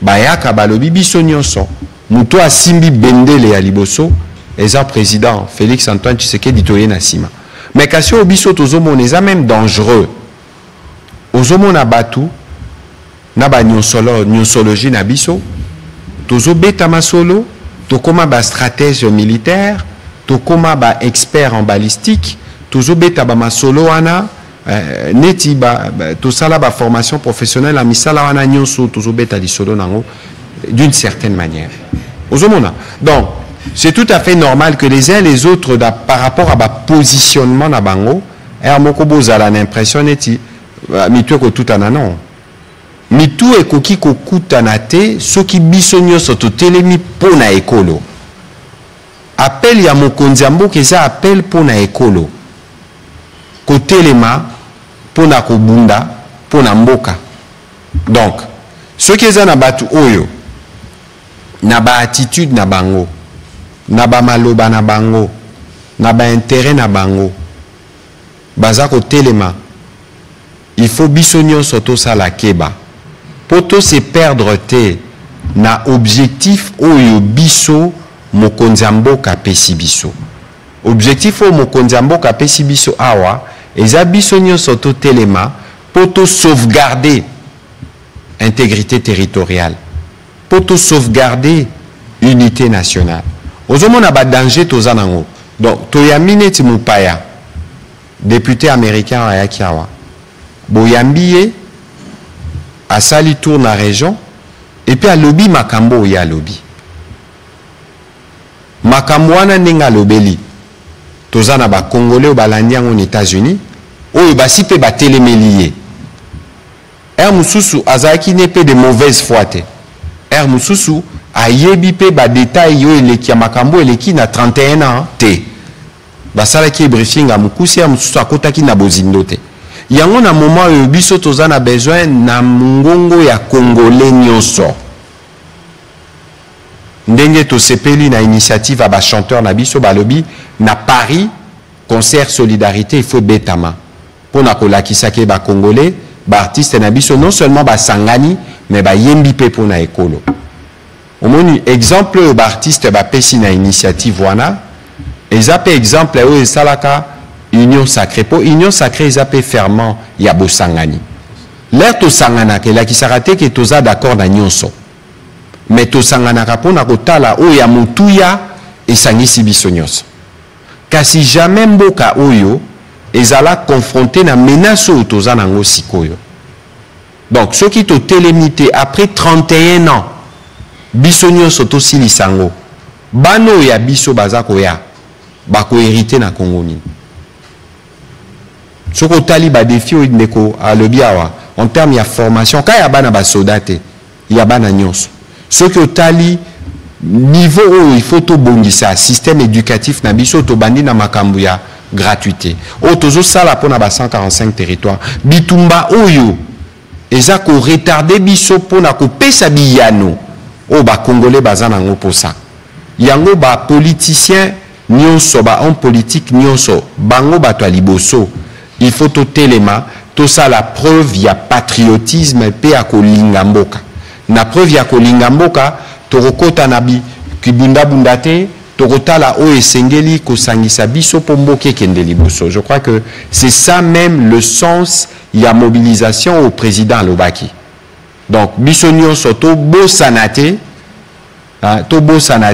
bayaka balobi biso nyonso muto asimbi bendele ya liboso eza président Félix Antoine Tshisekedi toye na sima mais kasi o biso tozomona eza même dangereux ozomona batu na ba nyonsologie na biso tozobeta masolo tokoma ba stratège militaire tokoma ba expert en balistique tozobeta ba masolo wana neti tosala ba formation professionnelle à misala wana nyonso tozobeta lisolo nango d'une certaine manière ozomona donc c'est tout à fait normal que les uns et les autres par rapport à ba positionnement na bango moko bozala l'impression neti mitu ekotutana non mitu ekoki kokutana te soki biso nyonso totelemi mpona ekolo appel ya mokonzi ya mboka eza appel mpona ekolo kotelema mpona kobunda mpona mboka donc soki eza na bato oyo na baattitude na bango na bamaloba na bango na baintérêt na bango baza kotelema il faut biso nyonso tosala keba po tose perdre te na objectif oyo biso mokonzi ya mboka apesi biso objectif oyo mokonzi ya mboka apesi biso awa eza biso nyonso totelema po to sauvegarder intégrité territoriale po to sauvegarder unité nationale ozomona ba danger toza nango donc toyambi neti mopaya député américain ayaki awa boyambi ye asali tour na région et puis alobi makambo oyo alobi makambo wana ndenge alobeli toza na bacongolais oyo balandi yango na États-Unis oyo basi mpe batelemeli ye mosusu azalaki ne mpe de mauvaise foi te mosusu ayebi mpe badetail oyo eleki ya makambo eleki na 31 ans te basalaki briefing ya mokusi ya mosusu akotaki na bozindo te yango na moment oyo biso toza na besoin na mongongo ya congolais nyonso ndenge tosepeli na initiative ya bachanteur na biso balobi na Paris concert solidarité il faut betama mpona kolakisaki bacongolais baartiste na biso non seulement basangani mais bayembi mpe mpona ekolo omoni exemple oyo baartiste bapesi na initiative wana eza mpe exemple oyo esalaka union sacrée po union sacrée eza mpe ferment ya bosangani lere tosanganaka elakisaka te ke toza d'accord na nyonso mais tosanganaka mpona kotala oyo ya motuya esangisi biso nyonso kasi jamais mboka oyo ezala confronté na menace oyo toza nango sikoyo donc soki totelemi te après 31 ans biso nyonso tosilisa yango bana oyo ya biso baza koya bakoherite na Congo nini soki otali badefi oyo ndeko alobi awa en terme ya formation ka ya bana basoda te ya bana nyonso soki otali niveau oyo il faut tobongisa système éducatif na biso tobandi na makambo ya gratuité oyo tozosala mpona ba 145 territoire bitumba oyo eza koretarde biso mpona kopesa biyano oyo bacongolais baza nango mposa yango bapoliticien nyonso bahomme politique nyonso bango bato ya liboso il faut totelema tosala preuve ya patriotisme mpe ya kolinga mboka na preuve ya kolinga mboka tokokota na kibundabunda te tokotala oyo esengeli kosangisa biso mpo mboka ekende liboso. Je crois que c'est ça même le sens ya mobilisation au président alobaki. Donc biso nyonso tobosana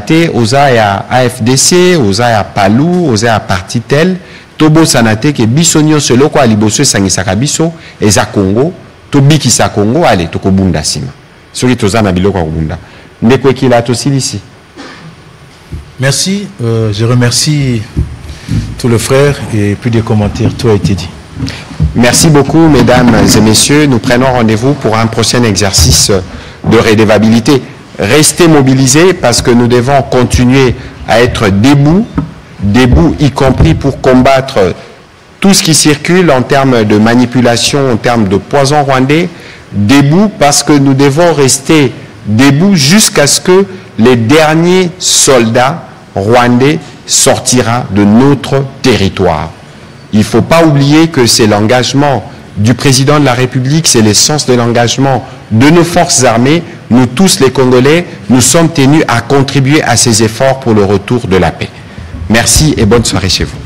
te oza ya AFDC oza ya PALU oza ya parti tel tobo sanate ke biso nyonso eloko aliboso esangisaka biso eza Congo to bikisa Congo ale tokobunda sima soki toza na biloko kobunda ndeko Ekila tosilisi. Merci, je remercie tous les frères et puis des commentaires, tout a été dit. Merci beaucoup mesdames et messieurs, nous prenons rendez-vous pour un prochain exercice de redevabilité. Restez mobilisés parce que nous devons continuer à être debout y compris pour combattre tout ce qui circule en termes de manipulation, en termes de poison rwandais, debout parce que nous devons rester debout jusqu'à ce que les derniers soldats rwandais sortiront de notre territoire. Il ne faut pas oublier que c'est l'engagement du président de la République, c'est l'essence de l'engagement de nos forces armées. Nous tous les Congolais, nous sommes tenus à contribuer à ces efforts pour le retour de la paix. Merci et bonne soirée chez vous.